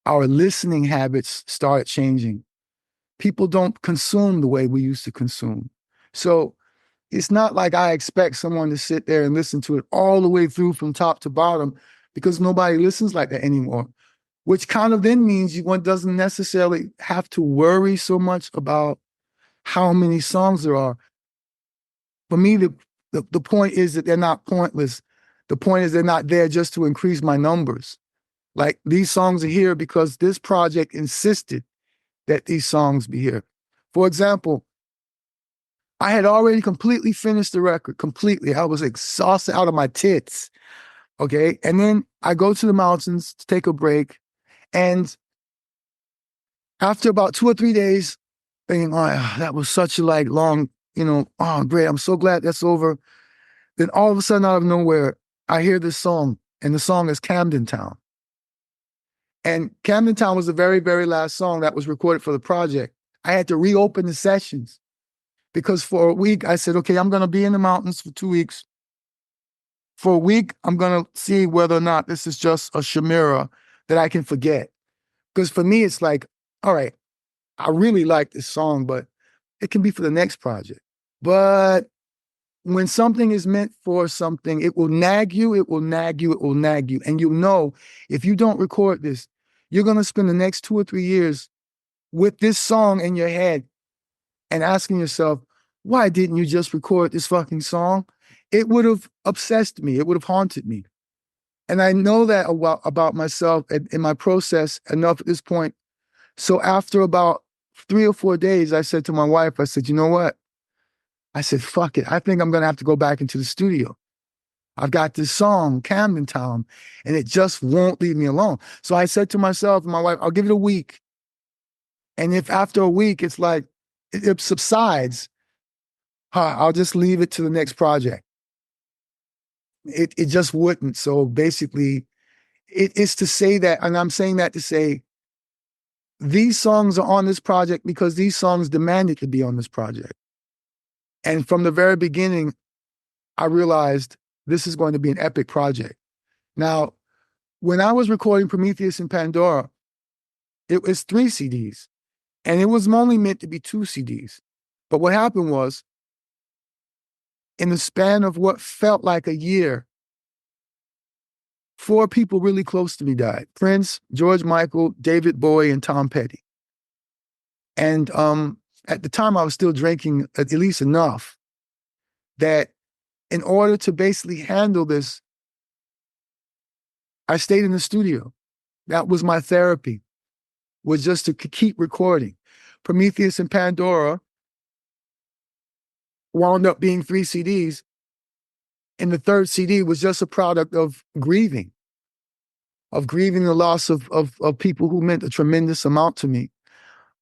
our listening habits started changing. People don't consume the way we used to consume. So it's not like I expect someone to sit there and listen to it all the way through from top to bottom, because nobody listens like that anymore, which kind of then means one doesn't necessarily have to worry so much about how many songs there are. For me, the point is that they're not pointless. The point is they're not there just to increase my numbers. Like, these songs are here because this project insisted that these songs be here. For example, I had already completely finished the record, completely. I was exhausted out of my tits, okay? And then I go to the mountains to take a break, and after about 2 or 3 days, thinking, oh, that was such a long, oh, great, I'm so glad that's over. Then all of a sudden, out of nowhere, I hear this song, and the song is Camden Town. And Camden Town was the very, very last song that was recorded for the project. I had to reopen the sessions because for a week, I said, okay, I'm going to be in the mountains for 2 weeks. For a week, I'm going to see whether or not this is just a chimera that I can forget. Because for me, it's like, all right, I really like this song, but it can be for the next project. But when something is meant for something, it will nag you, it will nag you, it will nag you. And you'll know, if you don't record this, you're going to spend the next 2 or 3 years with this song in your head and asking yourself, why didn't you just record this fucking song? It would have obsessed me. It would have haunted me. And I know that about myself in my process enough at this point. So after about 3 or 4 days, I said to my wife, I said, you know what? I said, fuck it. I think I'm going to have to go back into the studio. I've got this song, Camden Town, and it just won't leave me alone. So I said to myself and my wife, I'll give it a week. And if after a week, it's like, it subsides, I'll just leave it to the next project. It just wouldn't. So basically, it's to say that, and I'm saying that to say, these songs are on this project because these songs demanded to be on this project. And from the very beginning, I realized this is going to be an epic project. Now, when I was recording Prometheus and Pandora, it was 3 CDs, and it was only meant to be 2 CDs. But what happened was, in the span of what felt like a year, 4 people really close to me died: Prince, George Michael, David Bowie, and Tom Petty. And at the time, I was still drinking at least enough that in order to basically handle this, I stayed in the studio. That was my therapy, was just to keep recording. Prometheus and Pandora wound up being 3 CDs, and the 3rd CD was just a product of grieving the loss of people who meant a tremendous amount to me.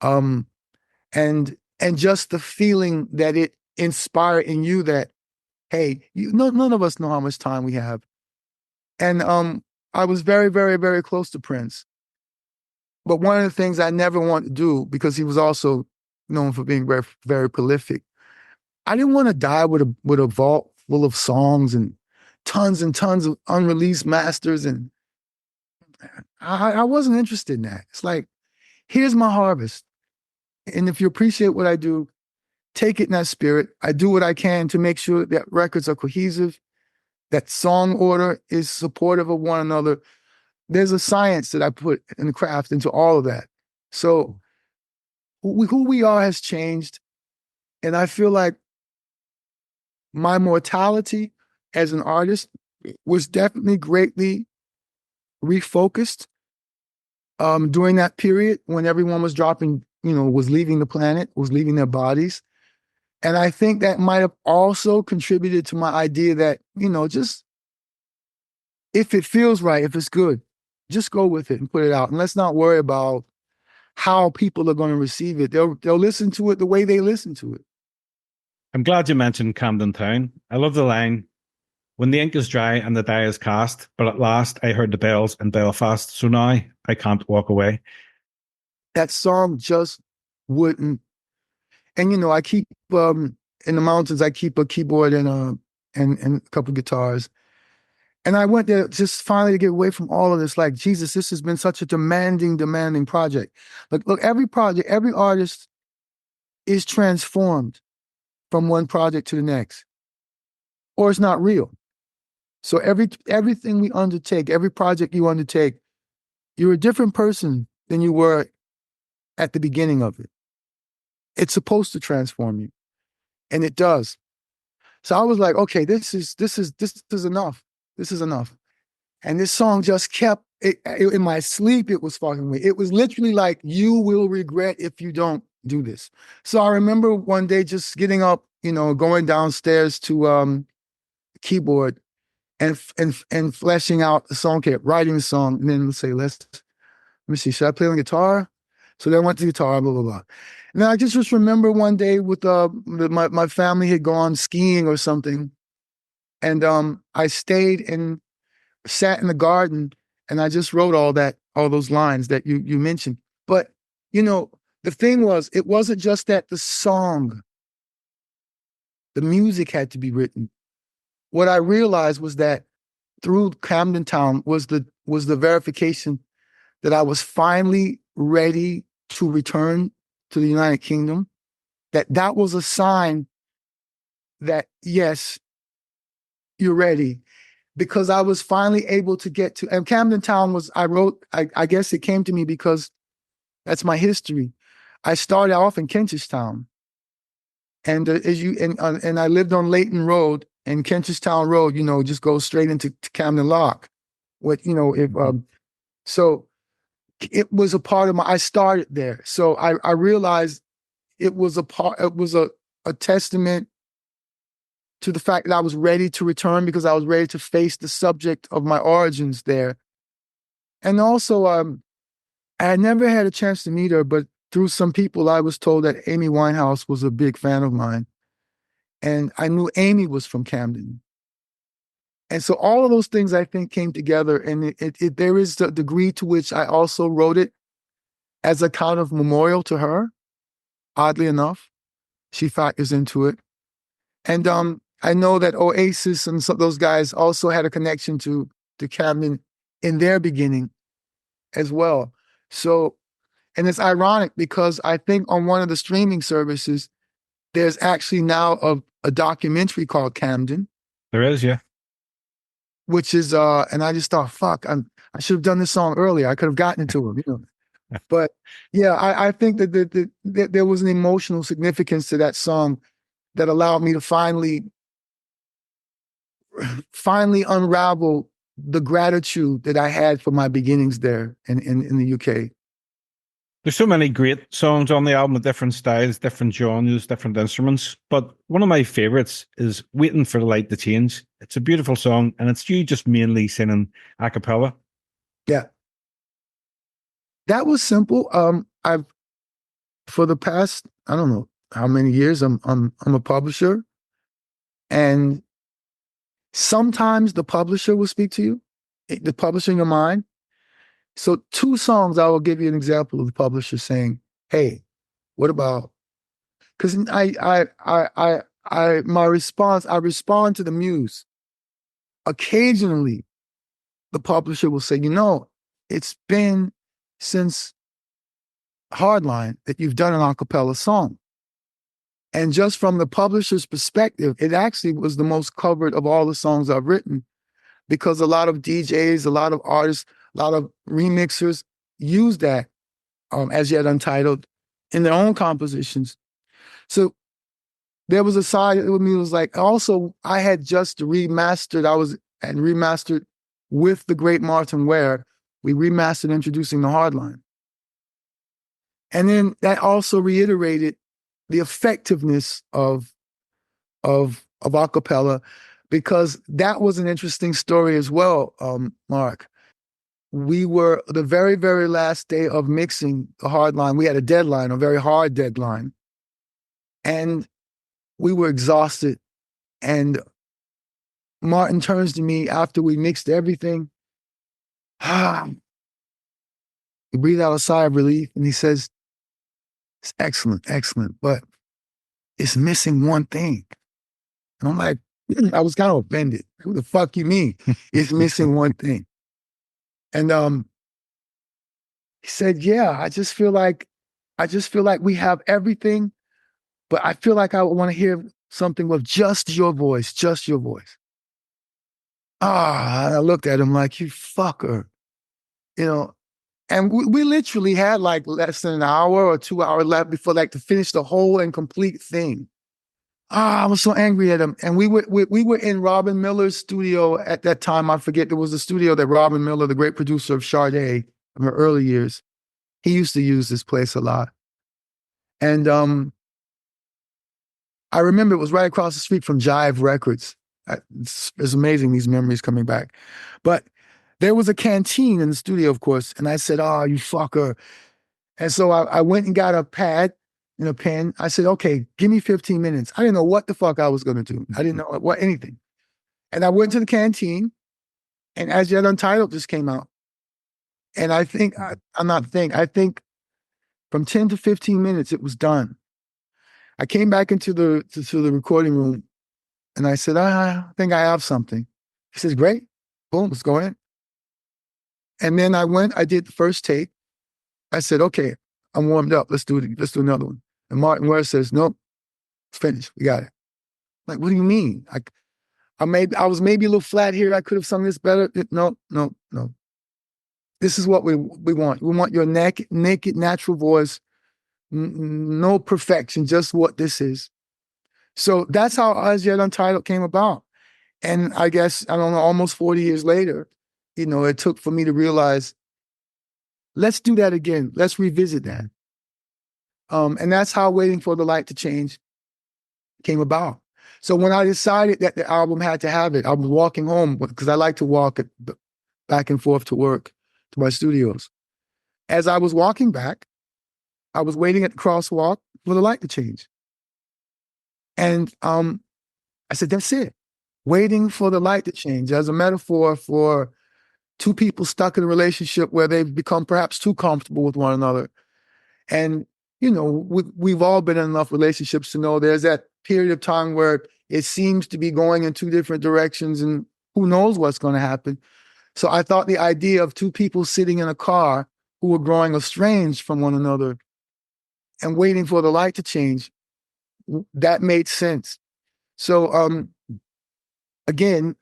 And just the feeling that it inspired in you that, hey, none of us know how much time we have. And I was very, very, very close to Prince. But one of the things I never wanted to do, because he was also known for being very, very prolific, I didn't want to die with a vault full of songs and tons of unreleased masters. And I wasn't interested in that. It's like, here's my harvest. And if you appreciate what I do, take it in that spirit. I do what I can to make sure that records are cohesive, that song order is supportive of one another. There's a science that I put in the craft into all of that. So who we are has changed. And I feel like my mortality as an artist was definitely greatly refocused during that period when everyone was dropping, was leaving the planet, was leaving their bodies. And I think that might have also contributed to my idea that, just if it feels right, if it's good, just go with it and put it out. And let's not worry about how people are going to receive it. They'll listen to it the way they listen to it. I'm glad you mentioned Camden Town. I love the line, when the ink is dry and the die is cast, but at last I heard the bells in Belfast, so now I can't walk away. That song just wouldn't. And, you know, I keep, in the mountains, I keep a keyboard and a couple of guitars. And I went there just finally to get away from all of this. Like, Jesus, this has been such a demanding project. Look, every project, every artist is transformed from one project to the next, or it's not real. So everything we undertake, every project you undertake, you're a different person than you were at the beginning of it. It's supposed to transform you, and it does. So I was like, okay, this is enough. This is enough. And this song just kept in my sleep. It was fucking me. It was literally like, you will regret if you don't do this. So I remember one day just getting up, you know, going downstairs to keyboard and fleshing out the song, kept writing the song, and then say, let me see, should I play on guitar? So then I went to guitar, blah, blah, blah. And then I just remember one day with my family had gone skiing or something. And I stayed and sat in the garden, and I just wrote all those lines that you mentioned. But, you know, the thing was, it wasn't just that the song, the music had to be written. What I realized was that through Camden Town was the verification that I was finally ready to return to the United Kingdom. That was a sign that, yes, you're ready, because I was finally able to get to, and Camden Town was, I guess it came to me because that's my history. I started off in Kentish Town, and and I lived on Leyton Road, and Kentish Town Road, you know, just goes straight into Camden Lock. So it was a part of I started there. So I realized it was a testament to the fact that I was ready to return, because I was ready to face the subject of my origins there. And also, I had never had a chance to meet her, but through some people, I was told that Amy Winehouse was a big fan of mine. And I knew Amy was from Camden. And so all of those things, I think, came together. And there is the degree to which I also wrote it as a kind of memorial to her. Oddly enough, she factors into it. And I know that Oasis and those guys also had a connection to Camden in their beginning as well. So, and it's ironic because I think on one of the streaming services, there's actually now a documentary called Camden. There is, yeah. Which is, and I just thought, fuck, I should have done this song earlier. I could have gotten into it, you know. But yeah, I think that there was an emotional significance to that song that allowed me to finally unravel the gratitude that I had for my beginnings there in the UK. There's so many great songs on the album with different styles, different genres, different instruments. But one of my favorites is Waiting for the Light to Change. It's a beautiful song, and it's you just mainly singing a cappella. Yeah. That was simple. I've, for the past, I don't know how many years, I'm a publisher. And sometimes the publisher will speak to you, the publisher in your mind. So 2 songs, I will give you an example of the publisher saying, hey, what about, because I respond to the muse. Occasionally, the publisher will say, you know, it's been since Hardline that you've done an a cappella song. And just from the publisher's perspective, it actually was the most covered of all the songs I've written, because a lot of DJs, a lot of artists, a lot of remixers use that as yet untitled in their own compositions. So there was a side with me, it was like, also, I had just remastered, remastered with the great Martin Ware. We remastered Introducing the Hardline. And then that also reiterated the effectiveness of a cappella, because that was an interesting story as well, Mark. we were the very, very last day of mixing the hardline. We had a deadline, a very hard deadline. And we were exhausted. And Martin turns to me after we mixed everything. He breathed out a sigh of relief and he says, "It's excellent, excellent, but it's missing one thing." And I'm like, I was kind of offended. Who the fuck you mean? It's missing one thing. And he said, "Yeah, I just feel like we have everything, but I feel like I want to hear something with just your voice, just your voice." I looked at him like, "You fucker," you know. And we literally had like less than an hour or 2 hours left before like to finish the whole and complete thing. I was so angry at him. And we were in Robin Millar's studio at that time. I forget, there was a studio that Robin Millar, the great producer of Sade in her early years, he used to use this place a lot. And I remember it was right across the street from Jive Records. It's amazing, these memories coming back. But there was a canteen in the studio, of course, and I said, "Oh, you fucker." And so I went and got a pad and a pen. I said, "Okay, give me 15 minutes. I didn't know what the fuck I was going to do. I didn't know anything. And I went to the canteen, and As Yet Untitled just came out. And I think from 10 to 15 minutes, it was done. I came back into the recording room, and I said, "I think I have something." He says, "Great. Boom, let's go in." And then I did the first take. I said, "Okay, I'm warmed up. Let's do another one." And Martin Ware says, "Nope, it's finished. We got it." I'm like, "What do you mean? I was maybe a little flat here. I could have sung this better." No. This is what we want. We want your naked, natural voice. No perfection, just what this is. So that's how As Yet Untitled came about. And I guess, I don't know, almost 40 years later, it took for me to realize, let's do that again. Let's revisit that. And that's how Waiting for the Light to Change came about. So when I decided that the album had to have it, I was walking home because I like to walk back and forth to work, to my studios. As I was walking back, I was waiting at the crosswalk for the light to change. And I said, that's it. Waiting for the light to change as a metaphor for two people stuck in a relationship where they've become perhaps too comfortable with one another. And, we've all been in enough relationships to know there's that period of time where it seems to be going in two different directions and who knows what's going to happen. So I thought the idea of two people sitting in a car who were growing estranged from one another and waiting for the light to change, that made sense. So, again,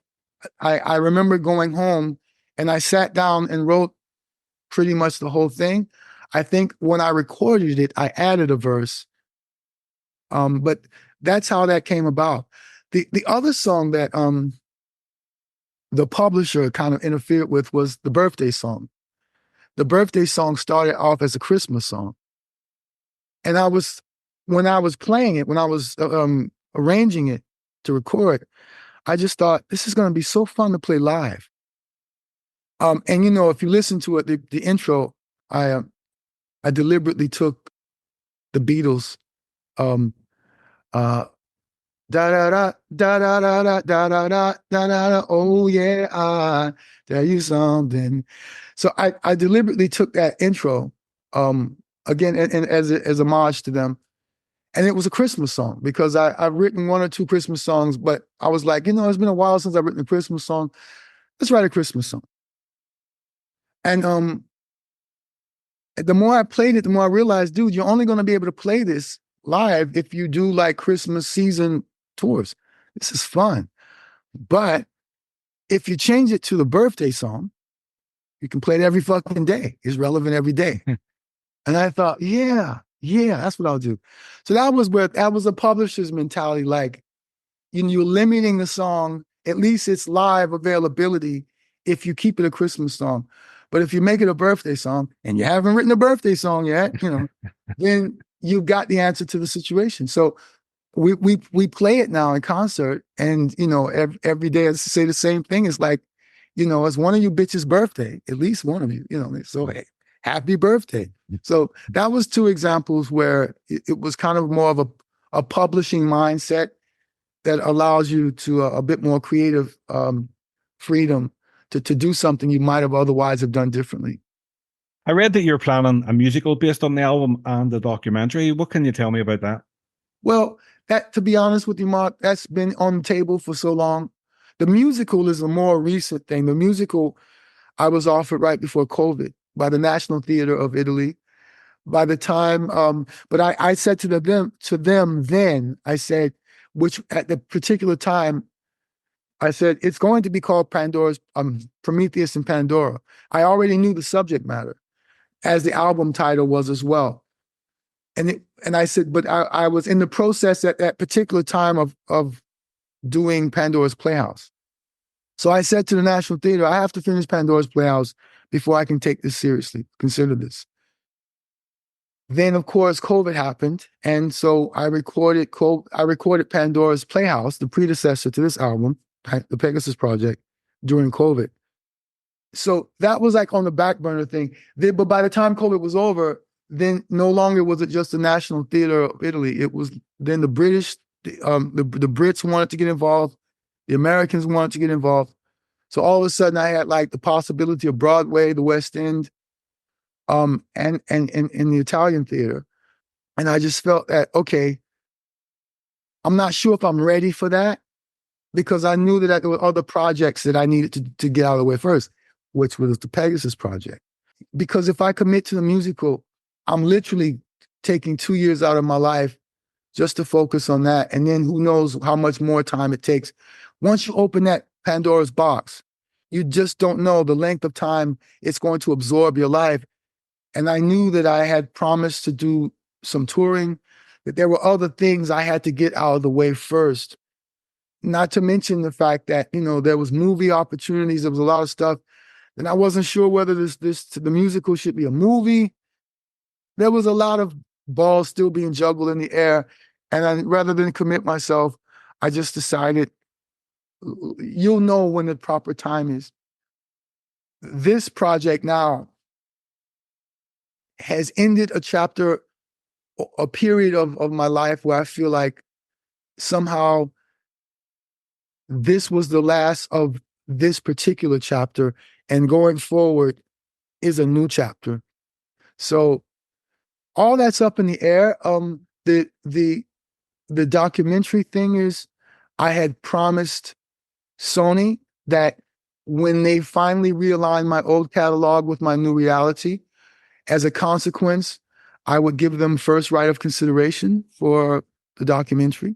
I remember going home and I sat down and wrote pretty much the whole thing. I think when I recorded it, I added a verse. But that's how that came about. The other song that the publisher kind of interfered with was the birthday song. The birthday song started off as a Christmas song. And when I was playing it, when I was arranging it to record, I just thought, this is going to be so fun to play live. And if you listen to it, the intro, I deliberately took the Beatles, da da da da da da da da da da da. Oh yeah, I tell you something. So I deliberately took that intro, again, and as homage to them. And it was a Christmas song because I've written one or two Christmas songs, but I was like, it's been a while since I've written a Christmas song. Let's write a Christmas song. And the more I played it, the more I realized, dude, you're only going to be able to play this live if you do like Christmas season tours. This is fun. But if you change it to the birthday song, you can play it every fucking day. It's relevant every day. And I thought, yeah, that's what I'll do. So that was a publisher's mentality. Like, you're limiting the song, at least its live availability, if you keep it a Christmas song. But if you make it a birthday song and you haven't written a birthday song yet, then you've got the answer to the situation. So we play it now in concert, and every day I say the same thing. It's like, it's one of you bitches' birthday, at least one of you, so hey, happy birthday. So that was two examples where it was kind of more of a publishing mindset that allows you to a bit more creative freedom to do something you might have otherwise have done differently. I read that you're planning a musical based on the album and the documentary. What can you tell me about that? Well, to be honest with you, Mark, that's been on the table for so long. The musical is a more recent thing. The musical I was offered right before COVID by the National Theatre of Italy. By the time, but I said to them then, I said, which at the particular time, I said, it's going to be called Prometheus and Pandora. I already knew the subject matter, as the album title was as well. And I said, but I was in the process at that particular time of doing Pandora's Playhouse. So I said to the National Theatre, I have to finish Pandora's Playhouse before I can take this seriously, consider this. Then, of course, COVID happened. And so I recorded Pandora's Playhouse, the predecessor to this album, the Pegasus Project, during COVID. So that was like on the back burner thing. But by the time COVID was over, then no longer was it just the National Theatre of Italy. It was then the British, the Brits wanted to get involved. The Americans wanted to get involved. So all of a sudden I had like the possibility of Broadway, the West End, and the Italian theater. And I just felt that, okay, I'm not sure if I'm ready for that, because I knew that there were other projects that I needed to get out of the way first, which was the Pegasus Project. Because if I commit to the musical, I'm literally taking 2 years out of my life just to focus on that. And then who knows how much more time it takes. Once you open that Pandora's box, you just don't know the length of time it's going to absorb your life. And I knew that I had promised to do some touring, that there were other things I had to get out of the way first. Not to mention the fact that, there was movie opportunities. There was a lot of stuff. And I wasn't sure whether the musical should be a movie. There was a lot of balls still being juggled in the air. And rather than commit myself, I just decided, you'll know when the proper time is. This project now has ended a period of my life where I feel like somehow this was the last of this particular chapter, and going forward is a new chapter. So all that's up in the air. The documentary thing is, I had promised Sony that when they finally realigned my old catalog with my new reality, as a consequence, I would give them first right of consideration for the documentary.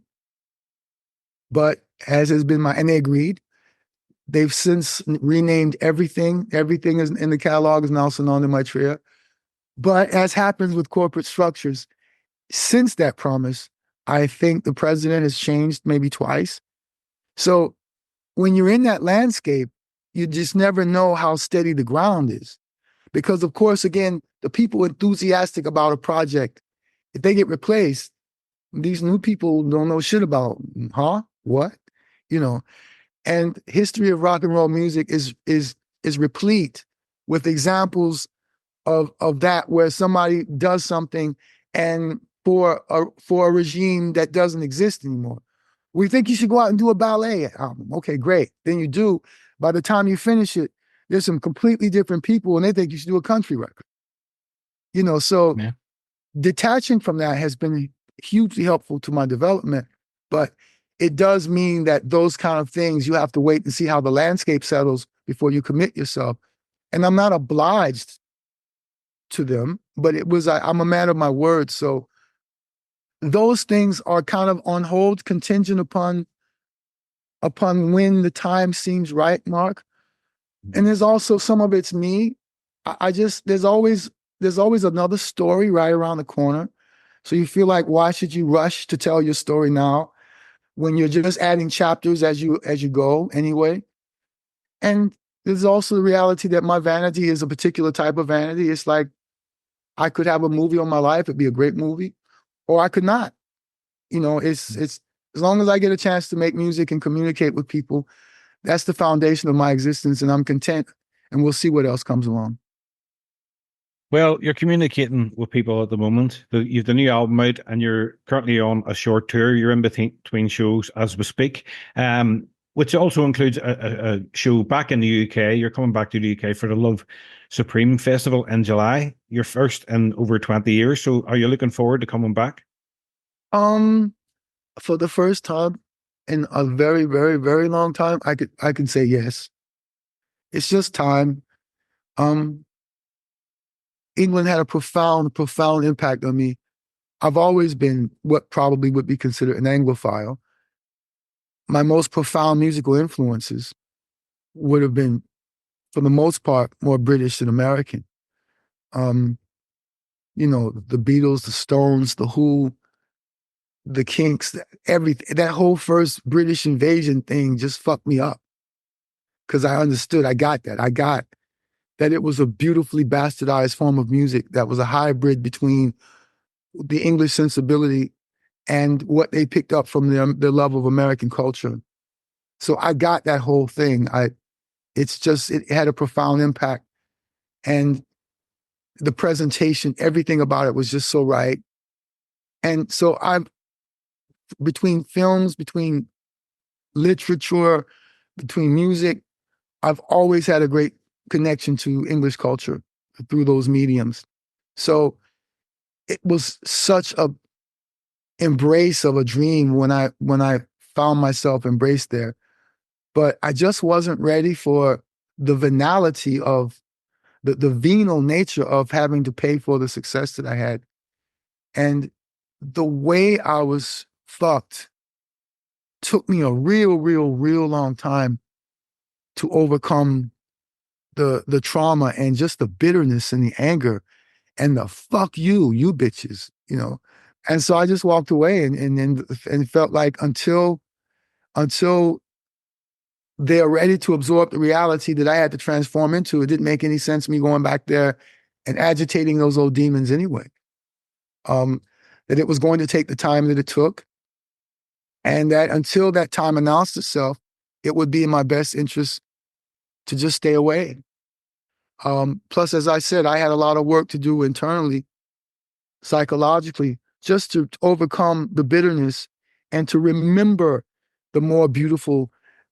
But as has been and they agreed, they've since renamed everything. Everything is in the catalog is now Sananda Maitreya. But as happens with corporate structures, since that promise, I think the president has changed maybe twice. So when you're in that landscape, you just never know how steady the ground is. Because, of course, again, the people enthusiastic about a project, if they get replaced, these new people don't know shit about, what? And history of rock and roll music is replete with examples of that, where somebody does something and for a regime that doesn't exist anymore. We think you should go out and do a ballet album. Okay, great. Then you do. By the time you finish it, there's some completely different people and they think you should do a country record. So yeah. Detaching from that has been hugely helpful to my development, but it does mean that those kind of things, you have to wait and see how the landscape settles before you commit yourself. And I'm not obliged to them, but I'm a man of my word. So those things are kind of on hold, contingent upon when the time seems right, Mark. And there's also some of it's me. There's always another story right around the corner. So you feel like, why should you rush to tell your story now when you're just adding chapters as you go anyway? And there's also the reality that my vanity is a particular type of vanity. It's like, I could have a movie on my life, it'd be a great movie, or I could not. It's as long as I get a chance to make music and communicate with people, that's the foundation of my existence, and I'm content, and we'll see what else comes along. Well, you're communicating with people at the moment. You've the new album out, and you're currently on a short tour. You're in between shows as we speak, which also includes a show back in the UK. You're coming back to the UK for the Love Supreme Festival in July. Your first in over 20 years. So, are you looking forward to coming back? For the first time in a very, very, very long time, I can say yes. It's just time. England had a profound impact on me. I've always been what probably would be considered an Anglophile. My most profound musical influences would have been, for the most part, more British than American. The Beatles, the Stones, the Who, the Kinks, everything. That whole first British invasion thing just fucked me up. Because I understood, I got that it was a beautifully bastardized form of music that was a hybrid between the English sensibility and what they picked up from their love of American culture. So I got that whole thing. It had a profound impact. And the presentation, everything about it was just so right. And so between films, between literature, between music, I've always had a great connection to English culture through those mediums. So it was such a embrace of a dream when I found myself embraced there. But I just wasn't ready for the venality of the venal nature of having to pay for the success that I had. And the way I was fucked took me a real, real, real long time to overcome the trauma and just the bitterness and the anger and the fuck you bitches, And so I just walked away and felt like until they're ready to absorb the reality that I had to transform into, it didn't make any sense me going back there and agitating those old demons anyway. That it was going to take the time that it took, and that until that time announced itself, it would be in my best interest to just stay away. Plus, as I said, I had a lot of work to do internally, psychologically, just to overcome the bitterness and to remember the more beautiful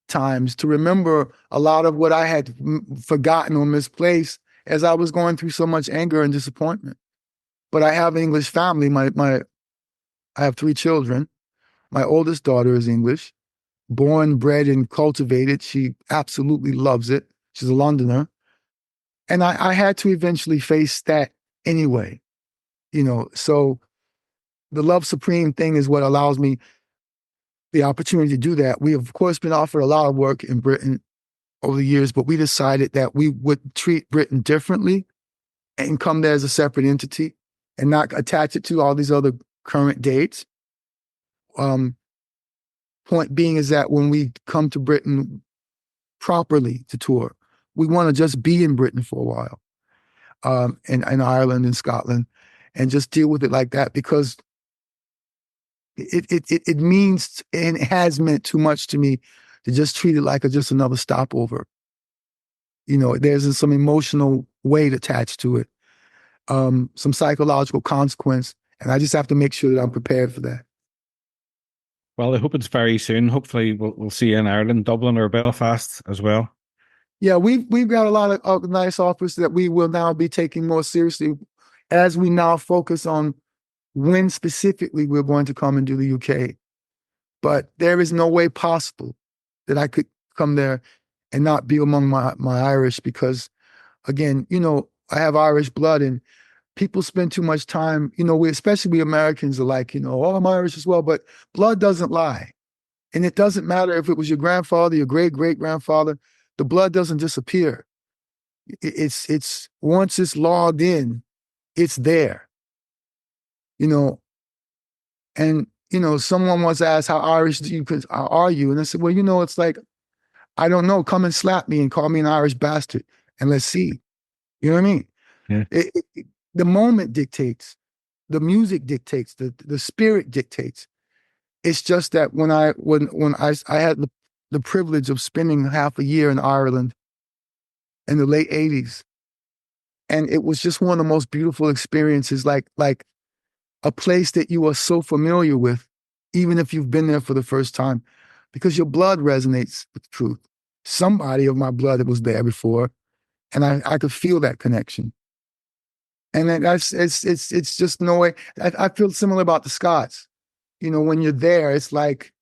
times, to remember a lot of what I had forgotten or misplaced as I was going through so much anger and disappointment. But I have an English family. I have 3 children. My oldest daughter is English, born, bred, and cultivated. She absolutely loves it. She's a Londoner. And I had to eventually face that anyway, so the Love Supreme thing is what allows me the opportunity to do that. We have, of course, been offered a lot of work in Britain over the years, but we decided that we would treat Britain differently and come there as a separate entity and not attach it to all these other current dates. Point being is that when we come to Britain properly to tour, we want to just be in Britain for a while, in Ireland and Scotland, and just deal with it like that, because it means and it has meant too much to me to just treat it like just another stopover. There's some emotional weight attached to it, some psychological consequence, and I just have to make sure that I'm prepared for that. Well, I hope it's very soon. Hopefully, we'll see you in Ireland, Dublin, or Belfast as well. Yeah, we've got a lot of nice offers that we will now be taking more seriously as we now focus on when specifically we're going to come and do the UK. But there is no way possible that I could come there and not be among my Irish, because, again, I have Irish blood, and people spend too much time, especially we Americans are like, oh, I'm Irish as well, but blood doesn't lie. And it doesn't matter if it was your grandfather, your great-great-grandfather, the blood doesn't disappear. It's once it's logged in, it's there. And someone once asked, how Irish are you? And I said, well, it's like, I don't know, come and slap me and call me an Irish bastard and let's see. You know what I mean? Yeah. The moment dictates, the music dictates, the spirit dictates. It's just that when I had the privilege of spending half a year in Ireland in the late 80s. And it was just one of the most beautiful experiences, like a place that you are so familiar with, even if you've been there for the first time, because your blood resonates with truth. Somebody of my blood was there before, and I could feel that connection. And then it's just no way. I feel similar about the Scots. You know, when you're there, it's like,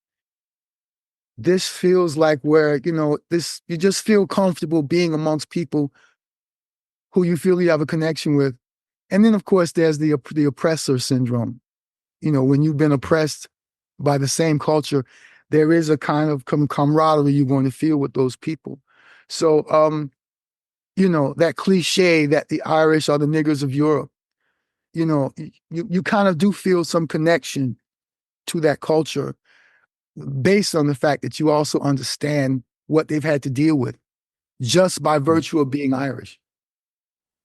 this feels like where, you know, you just feel comfortable being amongst people who you feel you have a connection with. And then, of course, there's the oppressor syndrome. You know, when you've been oppressed by the same culture, there is a kind of camaraderie you're going to feel with those people. So, you know, that cliche that the Irish are the niggers of Europe, you know, you kind of do feel some connection to that culture based on the fact that you also understand what they've had to deal with just by virtue of being Irish.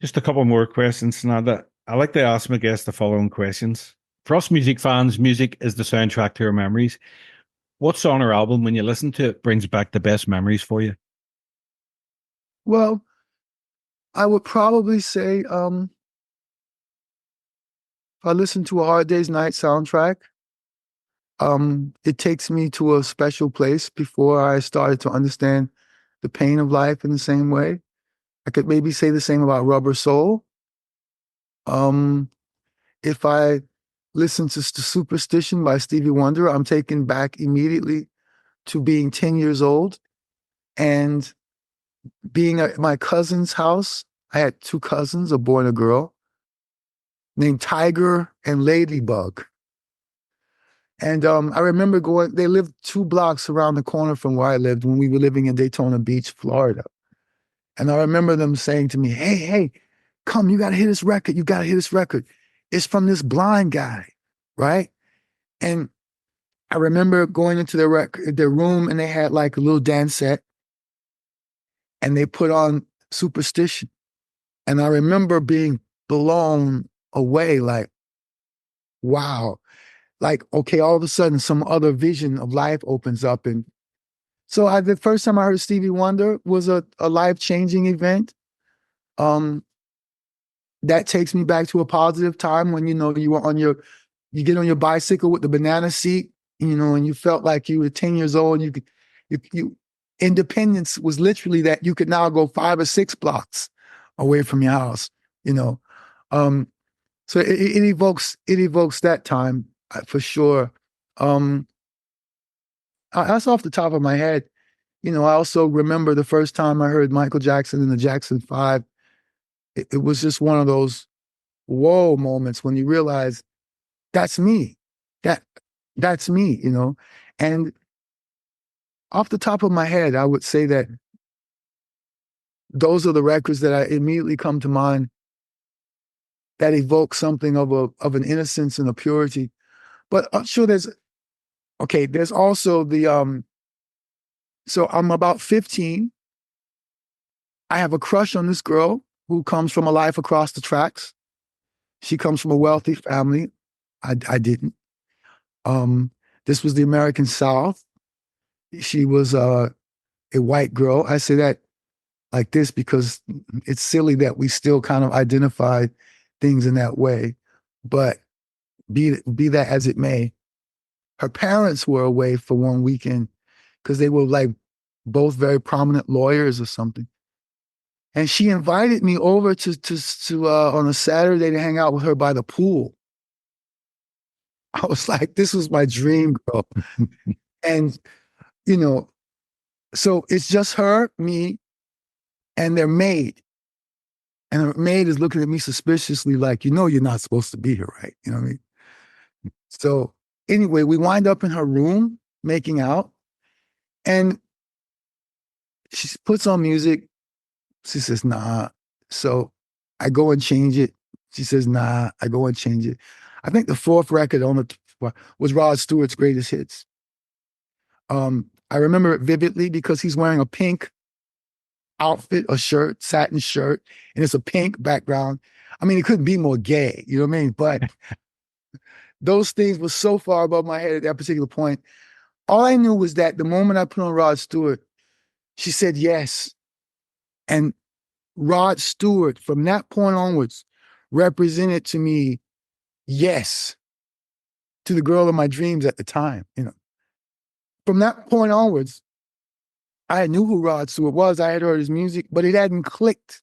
Just a couple more questions, Sananda. I like to ask my guests the following questions. For us music fans, music is the soundtrack to our memories. What song or album, when you listen to it, brings back the best memories for you? Well, I would probably say, if I listen to a Hard Day's Night soundtrack, it takes me to a special place before I started to understand the pain of life in the same way. I could maybe say the same about Rubber Soul. If I listen to Superstition by Stevie Wonder, I'm taken back immediately to being 10 years old and being at my cousin's house. I had two cousins, a boy and a girl, named Tiger and Ladybug. And I remember they lived 2 blocks around the corner from where I lived when we were living in Daytona Beach, Florida. And I remember them saying to me, hey, come, you got to hear this record. You got to hear this record. It's from this blind guy, right? And I remember going into their room, and they had like a little dance set, and they put on Superstition. And I remember being blown away, like, wow. Like, okay, all of a sudden some other vision of life opens up. And so the first time I heard Stevie Wonder was a life-changing event. That takes me back to a positive time when, you know, you get on your bicycle with the banana seat, you know, and you felt like you were 10 years old. And independence was literally that you could now go 5 or 6 blocks away from your house, you know. So it evokes that time for sure. That's off the top of my head. You know, I also remember the first time I heard Michael Jackson and the Jackson 5. It was just one of those whoa moments when you realize that's me. That's me, you know. And off the top of my head, I would say that those are the records that I immediately come to mind that evoke something of an innocence and a purity. But I'm sure there's also the so I'm about 15. I have a crush on this girl who comes from a life across the tracks. She comes from a wealthy family. I didn't. This was the American South. She was a white girl. I say that like this because it's silly that we still kind of identify things in that way. But be that as it may, her parents were away for one weekend because they were like both very prominent lawyers or something. And she invited me over to on a Saturday to hang out with her by the pool. I was like, this was my dream, girl. And, you know, so it's just her, me, and their maid. And her maid is looking at me suspiciously like, you know, you're not supposed to be here, right? You know what I mean? So anyway, we wind up in her room making out. And she puts on music. She says, nah. So I go and change it. She says, nah. I go and change it. I think the 4th record on it was Rod Stewart's Greatest Hits. I remember it vividly because he's wearing a pink outfit, a shirt, satin shirt, and it's a pink background. I mean, it couldn't be more gay, you know what I mean? But those things were so far above my head at that particular point. All I knew was that the moment I put on Rod Stewart, she said yes. And Rod Stewart, from that point onwards, represented to me yes to the girl of my dreams at the time. From that point onwards, I knew who Rod Stewart was. I had heard his music, but it hadn't clicked.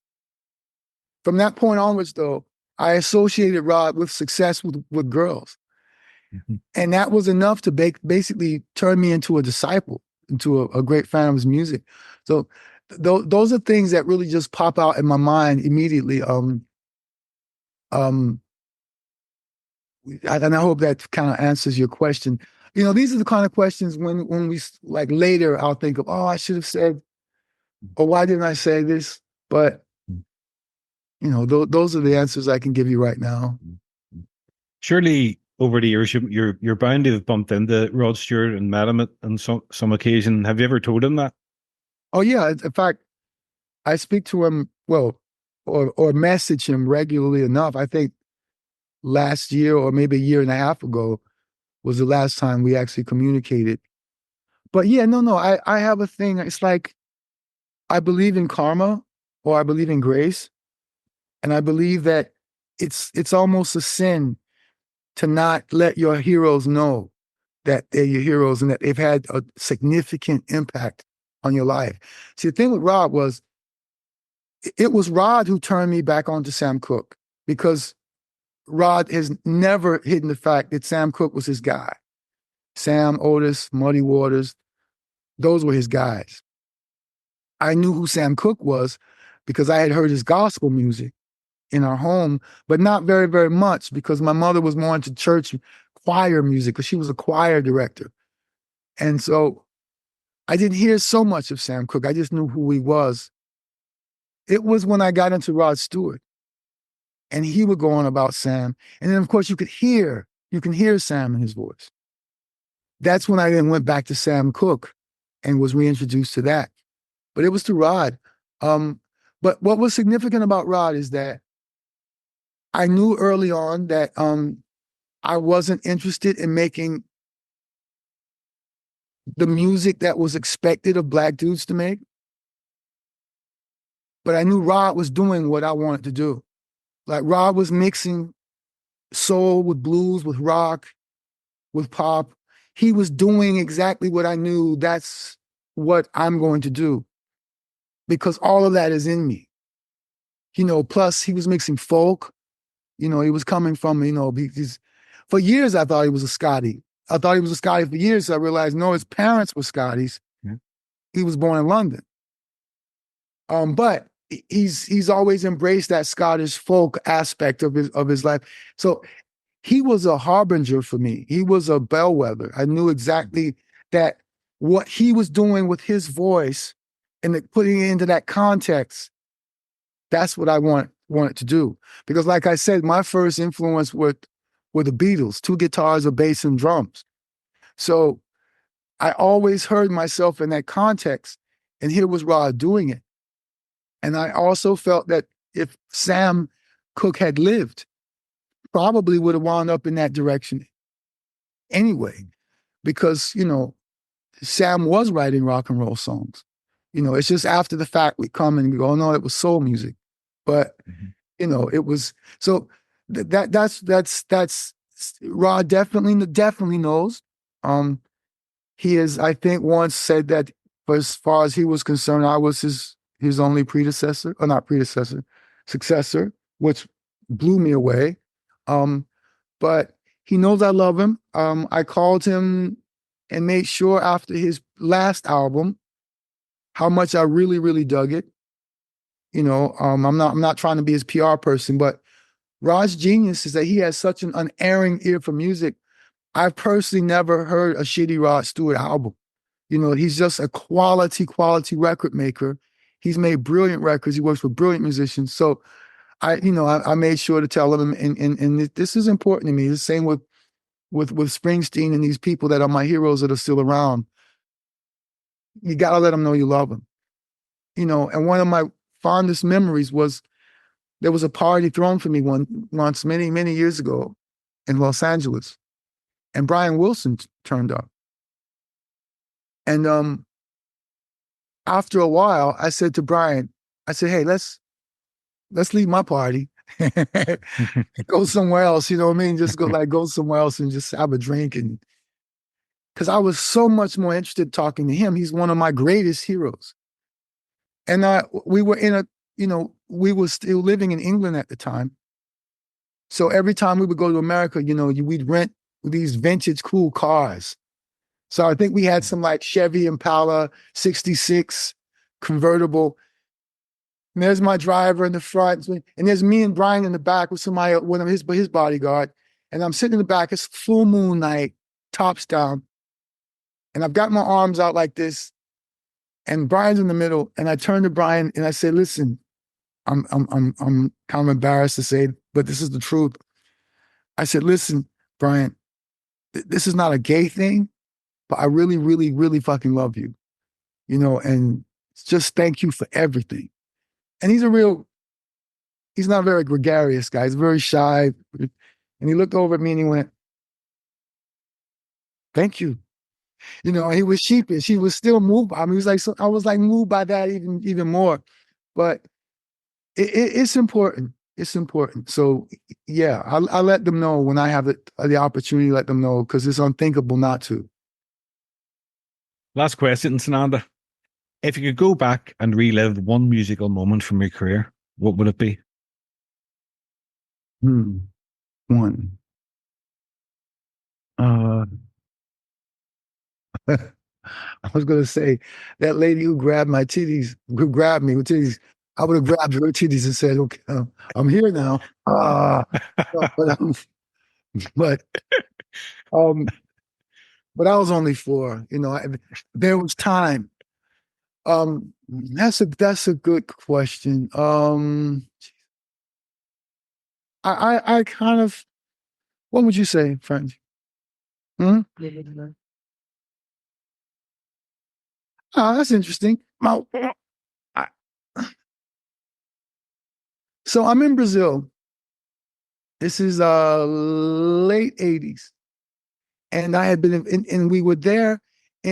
From that point onwards, though, I associated Rod with success with girls. Mm-hmm. And that was enough to basically turn me into a disciple, into a great fan of his music. So those are things that really just pop out in my mind immediately. And I hope that kind of answers your question. These are the kind of questions when we, like, later I'll think of, oh, I should have said, or why didn't I say this? But those are the answers I can give you right now. Surely over the years, you're bound to have bumped into Rod Stewart and met him on some occasion. Have you ever told him that? Oh yeah. In fact, I speak to him, or message him regularly enough. I think last year or maybe a year and a half ago was the last time we actually communicated. But yeah, no, I have a thing. It's like, I believe in karma, or I believe in grace. And I believe that it's almost a sin to not let your heroes know that they're your heroes and that they've had a significant impact on your life. See, the thing with Rod was, it was Rod who turned me back onto Sam Cooke, because Rod has never hidden the fact that Sam Cooke was his guy. Sam, Otis, Muddy Waters, those were his guys. I knew who Sam Cooke was because I had heard his gospel music in our home, but not very, very much, because my mother was more into church choir music, because she was a choir director. And so I didn't hear so much of Sam Cooke. I just knew who he was. It was when I got into Rod Stewart and he would go on about Sam. And then, of course, you can hear Sam in his voice. That's when I then went back to Sam Cooke and was reintroduced to that. But it was to Rod. But what was significant about Rod is that I knew early on that I wasn't interested in making the music that was expected of Black dudes to make. But I knew Rod was doing what I wanted to do. Like, Rod was mixing soul with blues, with rock, with pop. He was doing exactly what I knew that's what I'm going to do, because all of that is in me. Plus he was mixing folk. He was coming from, for years I thought he was a Scotty. I thought he was a Scotty for years. So I realized, no, his parents were Scotties. Yeah. He was born in London. But he's always embraced that Scottish folk aspect of his life. So he was a harbinger for me. He was a bellwether. I knew exactly that what he was doing with his voice and putting it into that context, that's what I wanted to do. Because, like I said, my first influence were the Beatles, 2 guitars, a bass, and drums. So I always heard myself in that context, and here was Rod doing it. And I also felt that if Sam Cooke had lived, probably would have wound up in that direction anyway, because, Sam was writing rock and roll songs. It's just after the fact we come and we go, oh, no, it was soul music. But, it was, so that's Rod definitely knows. He has, I think, once said that, as far as he was concerned, I was his only successor, which blew me away. But he knows I love him. I called him and made sure after his last album how much I really, really dug it. I'm not trying to be his PR person, but Rod's genius is that he has such an unerring ear for music. I've personally never heard a shitty Rod Stewart album. He's just a quality record maker. He's made brilliant records. He works with brilliant musicians. So I made sure to tell him, and this is important to me. It's the same with Springsteen and these people that are my heroes that are still around. You got to let them know you love them. And one of my fondest memories was there was a party thrown for me once many, many years ago in Los Angeles, and Brian Wilson turned up. And after a while, I said to Brian, I said, hey, let's leave my party. Go somewhere else, you know what I mean? Just go somewhere else and just have a drink. And because I was so much more interested talking to him. He's one of my greatest heroes. And we were we were still living in England at the time. So every time we would go to America, we'd rent these vintage cool cars. So I think we had some like Chevy Impala 66 convertible. And there's my driver in the front. And there's me and Brian in the back with one of his bodyguard. And I'm sitting in the back. It's full moon night, tops down. And I've got my arms out like this. And Brian's in the middle. And I turn to Brian and I say, listen, I'm kind of embarrassed to say it, but this is the truth. I said, listen, Brian, this is not a gay thing, but I really, really, really fucking love you, and just thank you for everything. And he's not a very gregarious guy. He's very shy. And he looked over at me and he went, thank you. And he was sheepish. He was still moved. I mean, he was like, so I was like moved by that even more. But it's important. It's important. So yeah, I let them know when I have the opportunity to let them know, because it's unthinkable not to. Last question, Sananda. If you could go back and relive one musical moment from your career, what would it be? One. I was going to say that lady who grabbed me with titties, I would have grabbed her titties and said, okay, I'm here now. But I was only 4, there was time. That's a good question. I kind of, what would you say, friend? Oh, that's interesting. So I'm in Brazil. This is late 80s. And I had been and we were there at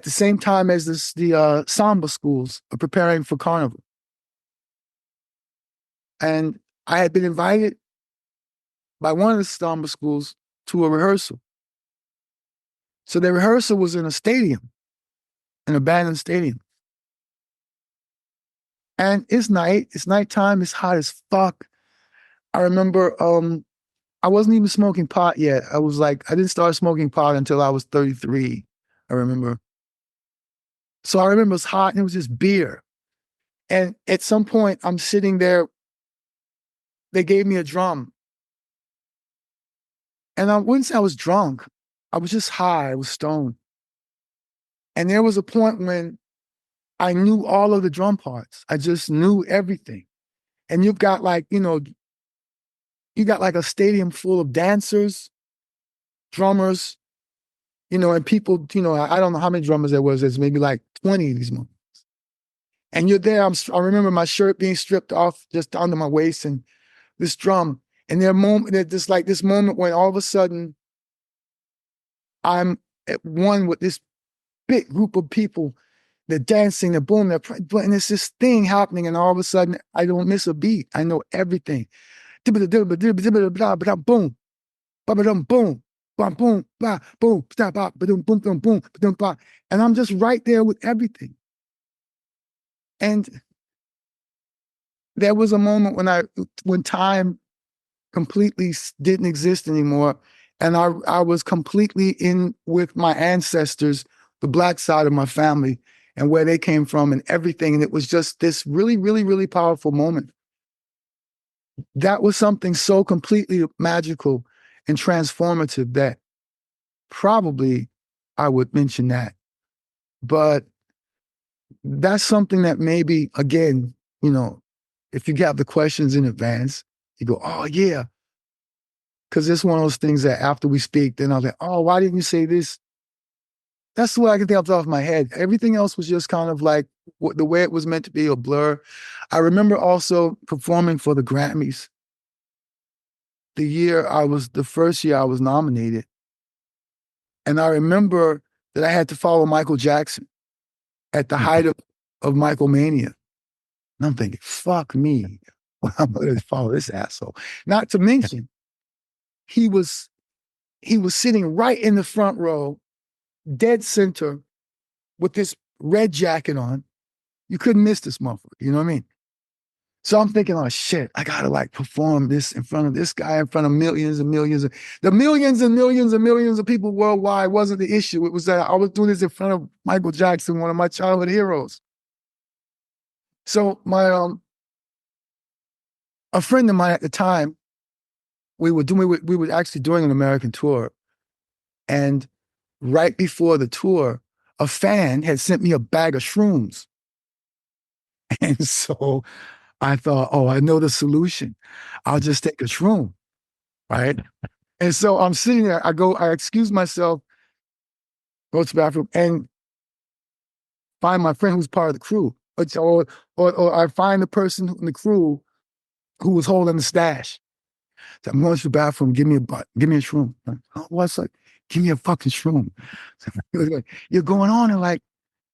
the same time as the samba schools are preparing for carnival. And I had been invited by one of the samba schools to a rehearsal. So the rehearsal was in a stadium, an abandoned stadium. And it's nighttime, it's hot as fuck. I remember I wasn't even smoking pot yet. I didn't start smoking pot until I was 33, I remember. So I remember it was hot and it was just beer. And at some point I'm sitting there, they gave me a drum. And I wouldn't say I was drunk. I was just high, I was stoned. And there was a point when I knew all of the drum parts. I just knew everything. And you've got you got like a stadium full of dancers, drummers, and people, I don't know how many drummers there was. There's maybe like 20 of these moments. And you're there. I remember my shirt being stripped off just under my waist and this drum. And there's just like this moment when all of a sudden I'm at one with this big group of people. They're dancing, they're boom, and it's this thing happening. And all of a sudden I don't miss a beat. I know everything. Boom, boom, boom, boom, boom, boom, stop, boom, boom, boom, boom, boom, and I'm just right there with everything. And there was a moment when time completely didn't exist anymore, and I was completely in with my ancestors, the Black side of my family, and where they came from, and everything. And it was just this really, really, really powerful moment. That was something so completely magical and transformative that probably I would mention that. But that's something that maybe, again, if you got the questions in advance, you go, oh, yeah. Because it's one of those things that after we speak, then I'll be, oh, why didn't you say this? That's what I can think off the top of my head. Everything else was just kind of like the way it was meant to be, a blur. I remember also performing for the Grammys. The first year I was nominated. And I remember that I had to follow Michael Jackson at the height of Michael Mania. And I'm thinking, fuck me. Well, I'm going to follow this asshole. Not to mention, he was sitting right in the front row, dead center, with this red jacket on. You couldn't miss this motherfucker. You know what I mean? So I'm thinking, oh shit, I gotta like perform this in front of this guy, in front of millions and millions of the millions and millions and millions of people worldwide wasn't the issue. It was that I was doing this in front of Michael Jackson, one of my childhood heroes. So my a friend of mine at the time, we were actually doing an American tour. And right before the tour, a fan had sent me a bag of shrooms. And so I thought, oh, I know the solution. I'll just take a shroom, right? And so I'm sitting there. I excuse myself, go to the bathroom, and find my friend who's part of the crew. Or I find the person in the crew who was holding the stash. So I'm going to the bathroom, give me a shroom. Oh, what's like? Give me a fucking shroom. He was like, you're going on in like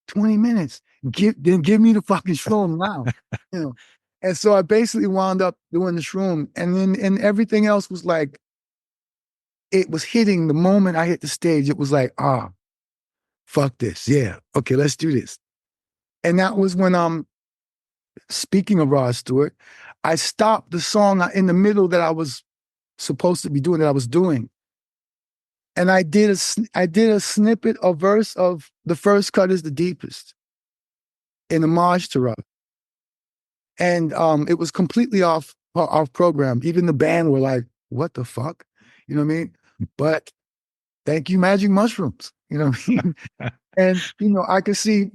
20 minutes. Give me the fucking shroom now. You know. And so I basically wound up doing the shroom. And everything else was like, it was hitting the moment I hit the stage. It was like, fuck this. Yeah. Okay, let's do this. And that was when speaking of Rod Stewart, I stopped the song in the middle that I was supposed to be doing, that I was doing. And I did a snippet, a verse of The First Cut is the Deepest in homage to Rod. And it was completely off program. Even the band were like, what the fuck? You know what I mean? But thank you, Magic Mushrooms. You know what I mean? And, you know, I could see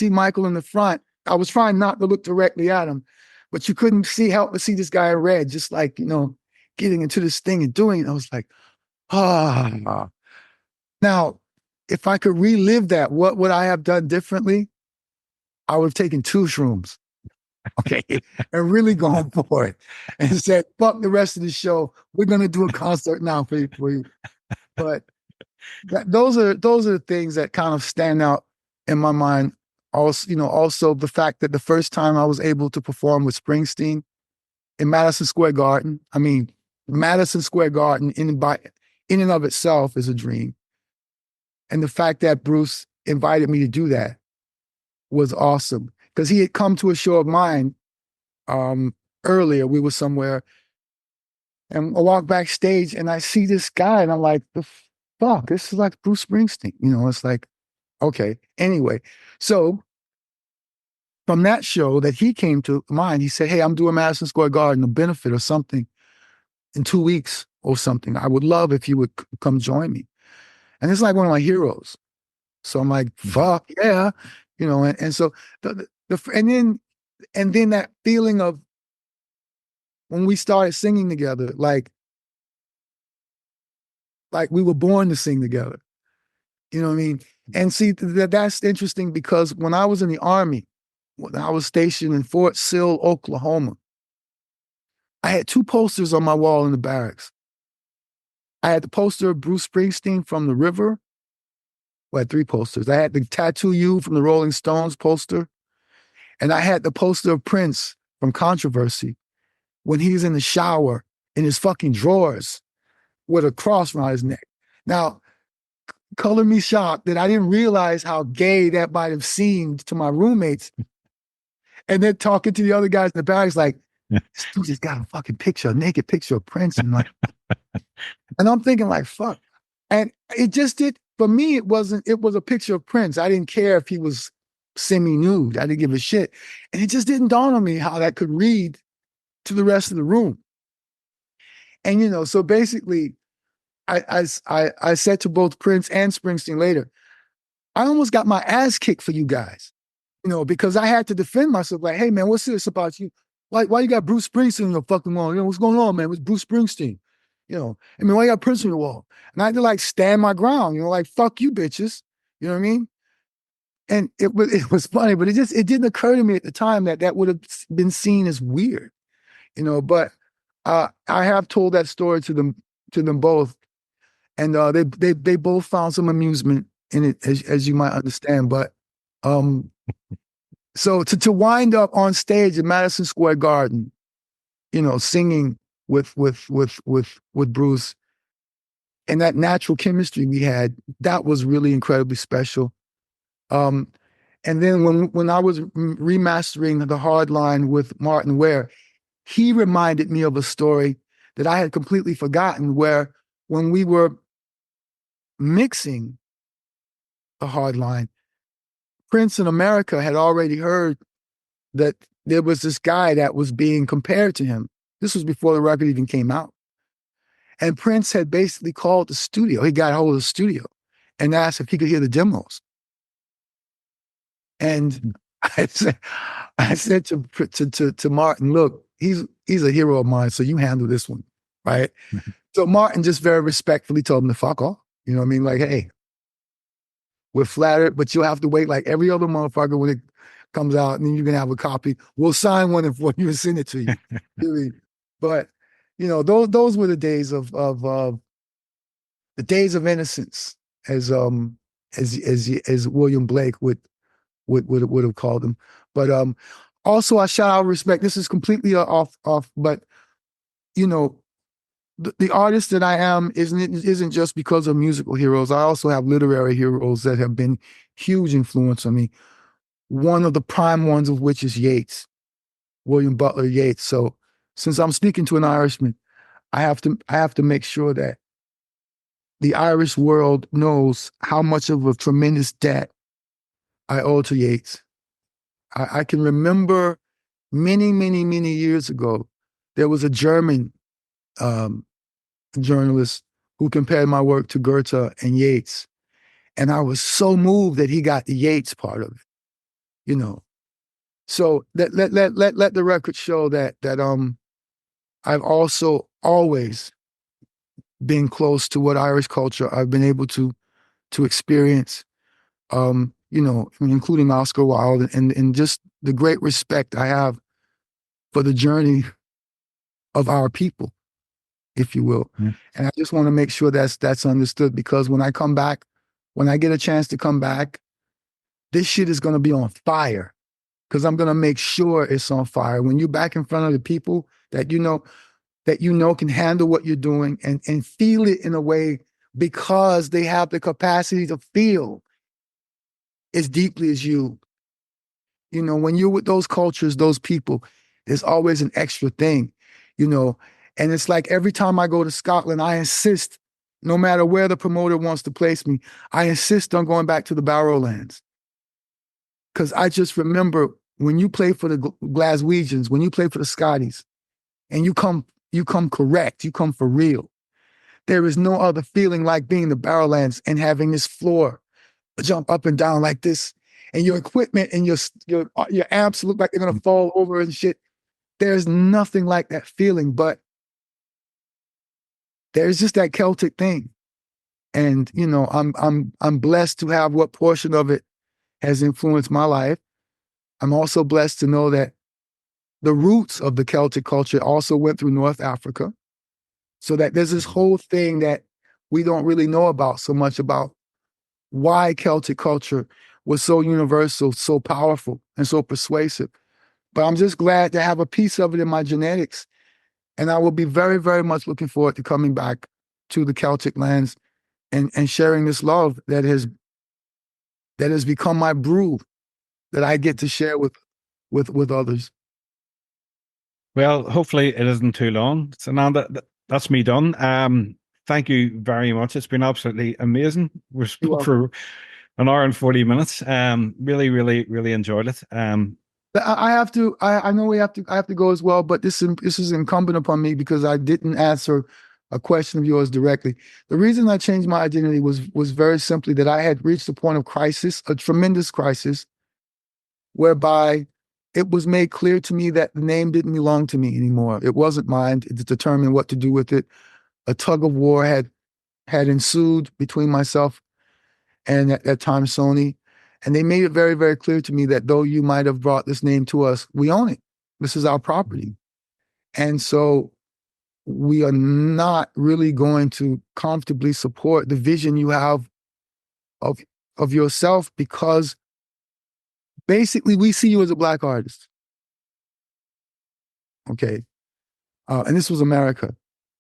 Michael in the front. I was trying not to look directly at him, but you couldn't help but see this guy in red, just like, you know, getting into this thing and doing it. I was like, Now, if I could relive that, what would I have done differently? I would have taken 2 shrooms. Okay, and really gone for it and said, fuck the rest of the show. We're going to do a concert now for you. But those are the things that kind of stand out in my mind. Also, you know, also the fact that the first time I was able to perform with Springsteen in Madison Square Garden, I mean, Madison Square Garden in and of itself is a dream. And the fact that Bruce invited me to do that was awesome. Because he had come to a show of mine earlier. We were somewhere, and I walk backstage, and I see this guy, and I'm like, the fuck, this is like Bruce Springsteen. You know, it's like, okay. Anyway, so from that show that he came to mine, he said, hey, I'm doing Madison Square Garden, a benefit or something in 2 weeks or something. I would love if you would come join me. And it's like one of my heroes. So I'm like, fuck yeah. You know, and so and then that feeling of when we started singing together, like we were born to sing together. You know what I mean? And see, that's interesting because when I was in the Army, when I was stationed in Fort Sill, Oklahoma, I had 2 posters on my wall in the barracks. I had the poster of Bruce Springsteen from The River. Well, I had 3 posters. I had the Tattoo You from the Rolling Stones poster. And I had the poster of Prince from Controversy when he was in the shower in his fucking drawers with a cross around his neck. Now, color me shocked that I didn't realize how gay that might have seemed to my roommates. And then talking to the other guys in the barracks, like, this dude just got a fucking picture, a naked picture of Prince. And like, and I'm thinking like, fuck. And it just did, for me, it was a picture of Prince. I didn't care if he was semi-nude. I didn't give a shit. And it just didn't dawn on me how that could read to the rest of the room. And, you know, so basically, I said to both Prince and Springsteen later, I almost got my ass kicked for you guys, you know, because I had to defend myself. Like, hey, man, what's this about you? Why you got Bruce Springsteen on your fucking wall? You know, what's going on, man? It's Bruce Springsteen. You know, I mean, why you got Prince on your wall? And I had to like stand my ground, you know, like, fuck you bitches. You know what I mean? And it was funny, but it didn't occur to me at the time that would have been seen as weird, you know, but I have told that story to them both. And they both found some amusement in it, as you might understand. But so to wind up on stage at Madison Square Garden, singing with Bruce, and that natural chemistry we had, that was really incredibly special. And then when I was remastering The Hardline with Martin Ware, he reminded me of a story that I had completely forgotten, where when we were mixing The Hardline, Prince in America had already heard that there was this guy that was being compared to him. This was before the record even came out. And Prince had basically called the studio. He got a hold of the studio and asked if he could hear the demos. And I said to Martin, look, he's a hero of mine, so you handle this one, right? So Martin just very respectfully told him to fuck off. You know what I mean? Like, hey, we're flattered, but you'll have to wait like every other motherfucker when it comes out, and then you can have a copy. We'll sign one for you and send it to you. Really. But those were the days of innocence, as William Blake would have called them. But also, I shout out respect. This is completely off, but the artist that I am isn't just because of musical heroes. I also have literary heroes that have been huge influence on me. One of the prime ones of which is Yeats, William Butler Yeats. So since I'm speaking to an Irishman, I have to make sure that the Irish world knows how much of a tremendous debt I owe to Yeats. I can remember many, many, many years ago, there was a German journalist who compared my work to Goethe and Yeats. And I was so moved that he got the Yeats part of it, So let the record show that I've also always been close to what Irish culture I've been able to experience, including Oscar Wilde, and just the great respect I have for the journey of our people, if you will. Mm. And I just want to make sure that's understood, because when I come back, when I get a chance to come back, this shit is going to be on fire, because I'm going to make sure it's on fire. When you're back in front of the people that can handle what you're doing and feel it in a way, because they have the capacity to feel as deeply as you. When you're with those cultures, those people, there's always an extra thing, and it's like every time I go to Scotland, I insist, no matter where the promoter wants to place me, I insist on going back to the Barrowlands. Because I just remember when you play for the Glaswegians, when you play for the Scotties, and you come correct, you come for real. There is no other feeling like being in the Barrowlands and having this floor jump up and down like this, and your equipment and your amps look like they're gonna fall over and shit. There's nothing like that feeling, but there's just that Celtic thing. And I'm blessed to have what portion of it has influenced my life. I'm also blessed to know that the roots of the Celtic culture also went through North Africa. So that there's this whole thing that we don't really know about so much, about why Celtic culture was so universal, so powerful, and so persuasive. But I'm just glad to have a piece of it in my genetics. And I will be very, very much looking forward to coming back to the Celtic lands and sharing this love that has become my brew, that I get to share with others. Well, hopefully it isn't too long. Sananda, that's me done. Thank you very much. It's been absolutely amazing. We spoke for an hour and 40 minutes. Really, really, really enjoyed it. I have to. I know I have to go as well. But this is incumbent upon me, because I didn't answer a question of yours directly. The reason I changed my identity was very simply that I had reached a point of crisis, a tremendous crisis, whereby it was made clear to me that the name didn't belong to me anymore. It wasn't mine to determine what to do with it. A tug of war had ensued between myself and at that time Sony. And they made it very, very clear to me that though you might have brought this name to us, we own it. This is our property. And so we are not really going to comfortably support the vision you have of yourself, because basically we see you as a Black artist. Okay. And this was America.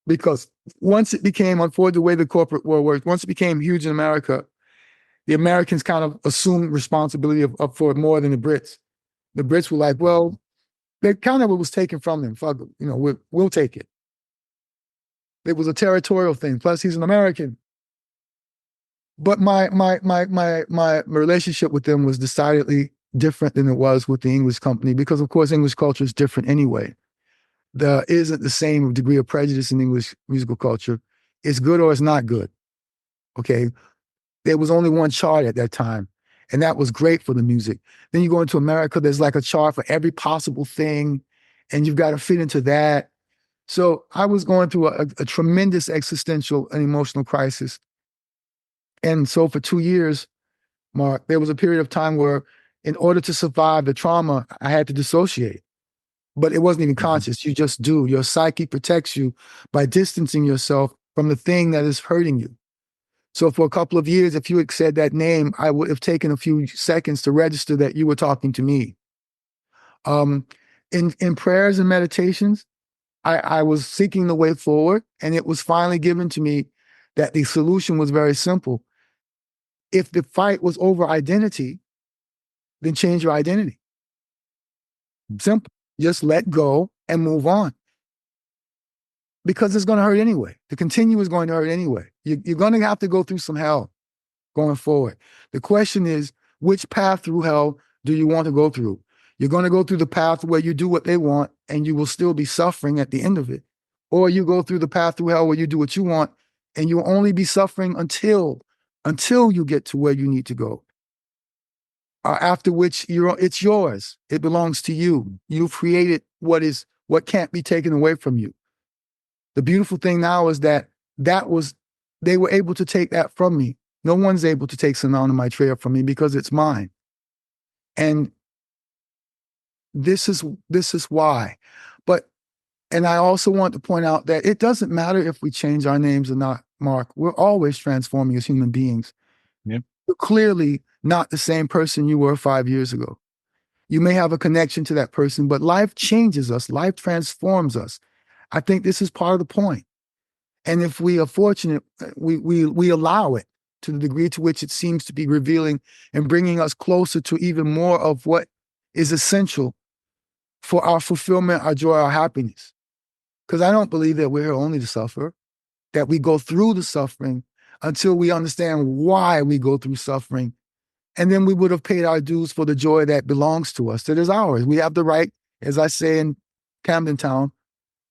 Because once it became, unfortunately, the way the corporate world works, once it became huge in America, the Americans kind of assumed responsibility for more than the Brits. The Brits were like, well, they kind of was taken from them. Fuck, we'll take it. It was a territorial thing. Plus, he's an American. But my relationship with them was decidedly different than it was with the English company, because of course English culture is different anyway. There isn't the same degree of prejudice in English musical culture. It's good or it's not good. Okay. There was only one chart at that time, and that was great for the music. Then you go into America, there's like a chart for every possible thing, and you've got to fit into that. So I was going through a tremendous existential and emotional crisis. And so for 2 years, Mark, there was a period of time where in order to survive the trauma, I had to dissociate. But it wasn't even conscious. You just do. Your psyche protects you by distancing yourself from the thing that is hurting you. So for a couple of years, if you had said that name, I would have taken a few seconds to register that you were talking to me. In prayers and meditations, I was seeking the way forward, and it was finally given to me that the solution was very simple. If the fight was over identity, then change your identity. Simple. Just let go and move on. Because it's going to hurt anyway. To continue is going to hurt anyway. You're going to have to go through some hell going forward. The question is, which path through hell do you want to go through? You're going to go through the path where you do what they want and you will still be suffering at the end of it. Or you go through the path through hell where you do what you want and you'll only be suffering until you get to where you need to go. After which it's yours. It belongs to you. You've created what can't be taken away from you. The beautiful thing now is that they were able to take that from me. No one's able to take Sananda Maitreya from me because it's mine. And this is why. And I also want to point out that it doesn't matter if we change our names or not, Mark. We're always transforming as human beings. Yep. You're clearly not the same person you were 5 years ago. You may have a connection to that person, but life changes us. Life transforms us. I think this is part of the point. And if we are fortunate, we allow it to the degree to which it seems to be revealing and bringing us closer to even more of what is essential for our fulfillment, our joy, our happiness. Because I don't believe that we're here only to suffer, that we go through the suffering until we understand why we go through suffering. And then we would have paid our dues for the joy that belongs to us, that is ours. We have the right, as I say in Camden Town,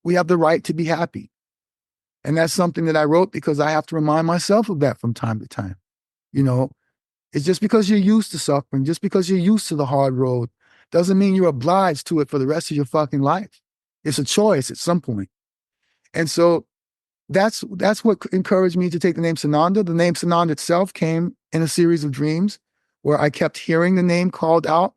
we have the right to be happy. And that's something that I wrote because I have to remind myself of that from time to time. It's just because you're used to suffering, just because you're used to the hard road, doesn't mean you're obliged to it for the rest of your fucking life. It's a choice at some point. And so that's what encouraged me to take the name Sananda. The name Sananda itself came in a series of dreams where I kept hearing the name called out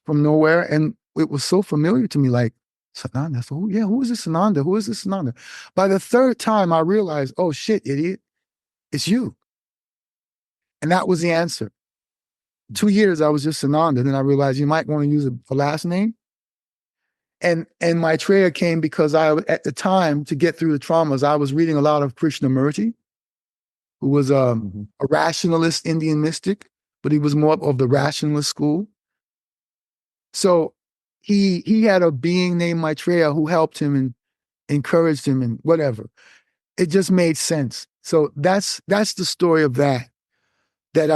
from nowhere. And it was so familiar to me, like, Sananda. So, who is this Sananda? Who is this Sananda? By the third time, I realized, oh shit, idiot, it's you. And that was the answer. 2 years, I was just Sananda. Then I realized you might want to use a last name. And Maitreya came because at the time, to get through the traumas, I was reading a lot of Krishnamurti, who was a rationalist Indian mystic, but he was more of the rationalist school. So he had a being named Maitreya who helped him and encouraged him and whatever. It just made sense. So that's the story of that. That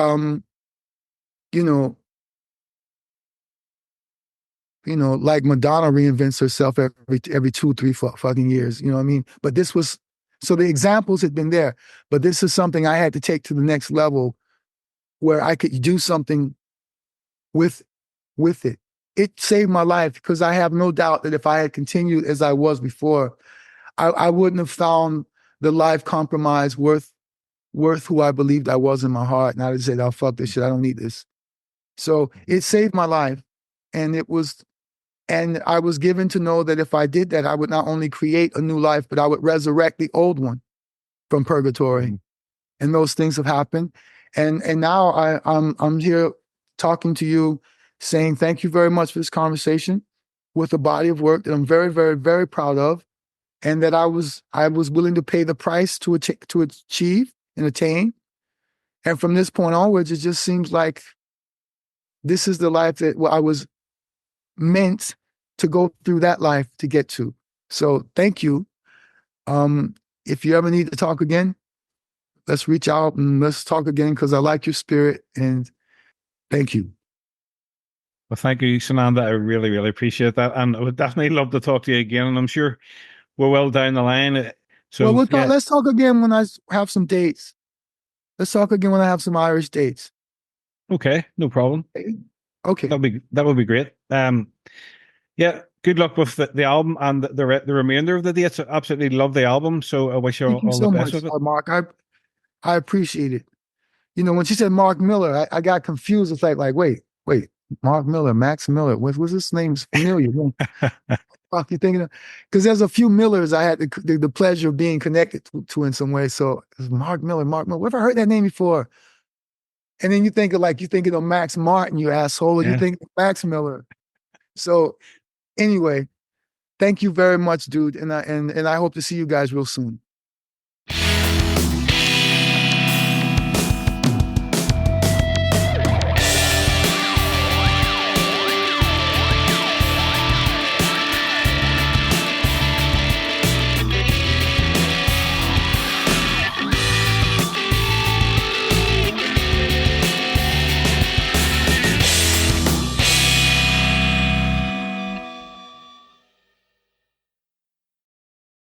like Madonna reinvents herself every 2-3 fucking years. You know what I mean? But this was, so the examples had been there, but this is something I had to take to the next level where I could do something with it. It saved my life because I have no doubt that if I had continued as I was before, I wouldn't have found the life compromise worth who I believed I was in my heart. And I'd have said, oh, fuck this shit. I don't need this. So it saved my life. And it was And I was given to know that if I did that, I would not only create a new life, but I would resurrect the old one from purgatory. Mm-hmm. And those things have happened. And now I'm here talking to you, saying thank you very much for this conversation with a body of work that I'm very, very, very proud of, and that I was willing to pay the price to achieve and attain. And from this point onwards, it just seems like this is the life that I was meant to go through that life to get to. So thank you. If you ever need to talk again, let's reach out and let's talk again, because I like your spirit, and thank you. Well, thank you, Sananda. I really, really appreciate that. And I would definitely love to talk to you again. And I'm sure we're well down the line. So well, let's talk again when I have some dates. Let's talk again when I have some Irish dates. Okay, no problem. Okay. That would be great. Yeah, good luck with the album and the remainder of the dates. I absolutely love the album. So I wish you all the best with it. Mark. I appreciate it. You know, when she said Mark Millar, I got confused. It's like, wait, Mark Millar, Max Millar. What's his name's familiar? Fuck you thinking of? Because there's a few Millers I had the pleasure of being connected to in some way. So it's Mark Millar. Where have I heard that name before? And then you think of Max Martin, you asshole, or you think of Max Millar. So anyway, thank you very much, dude. And I hope to see you guys real soon.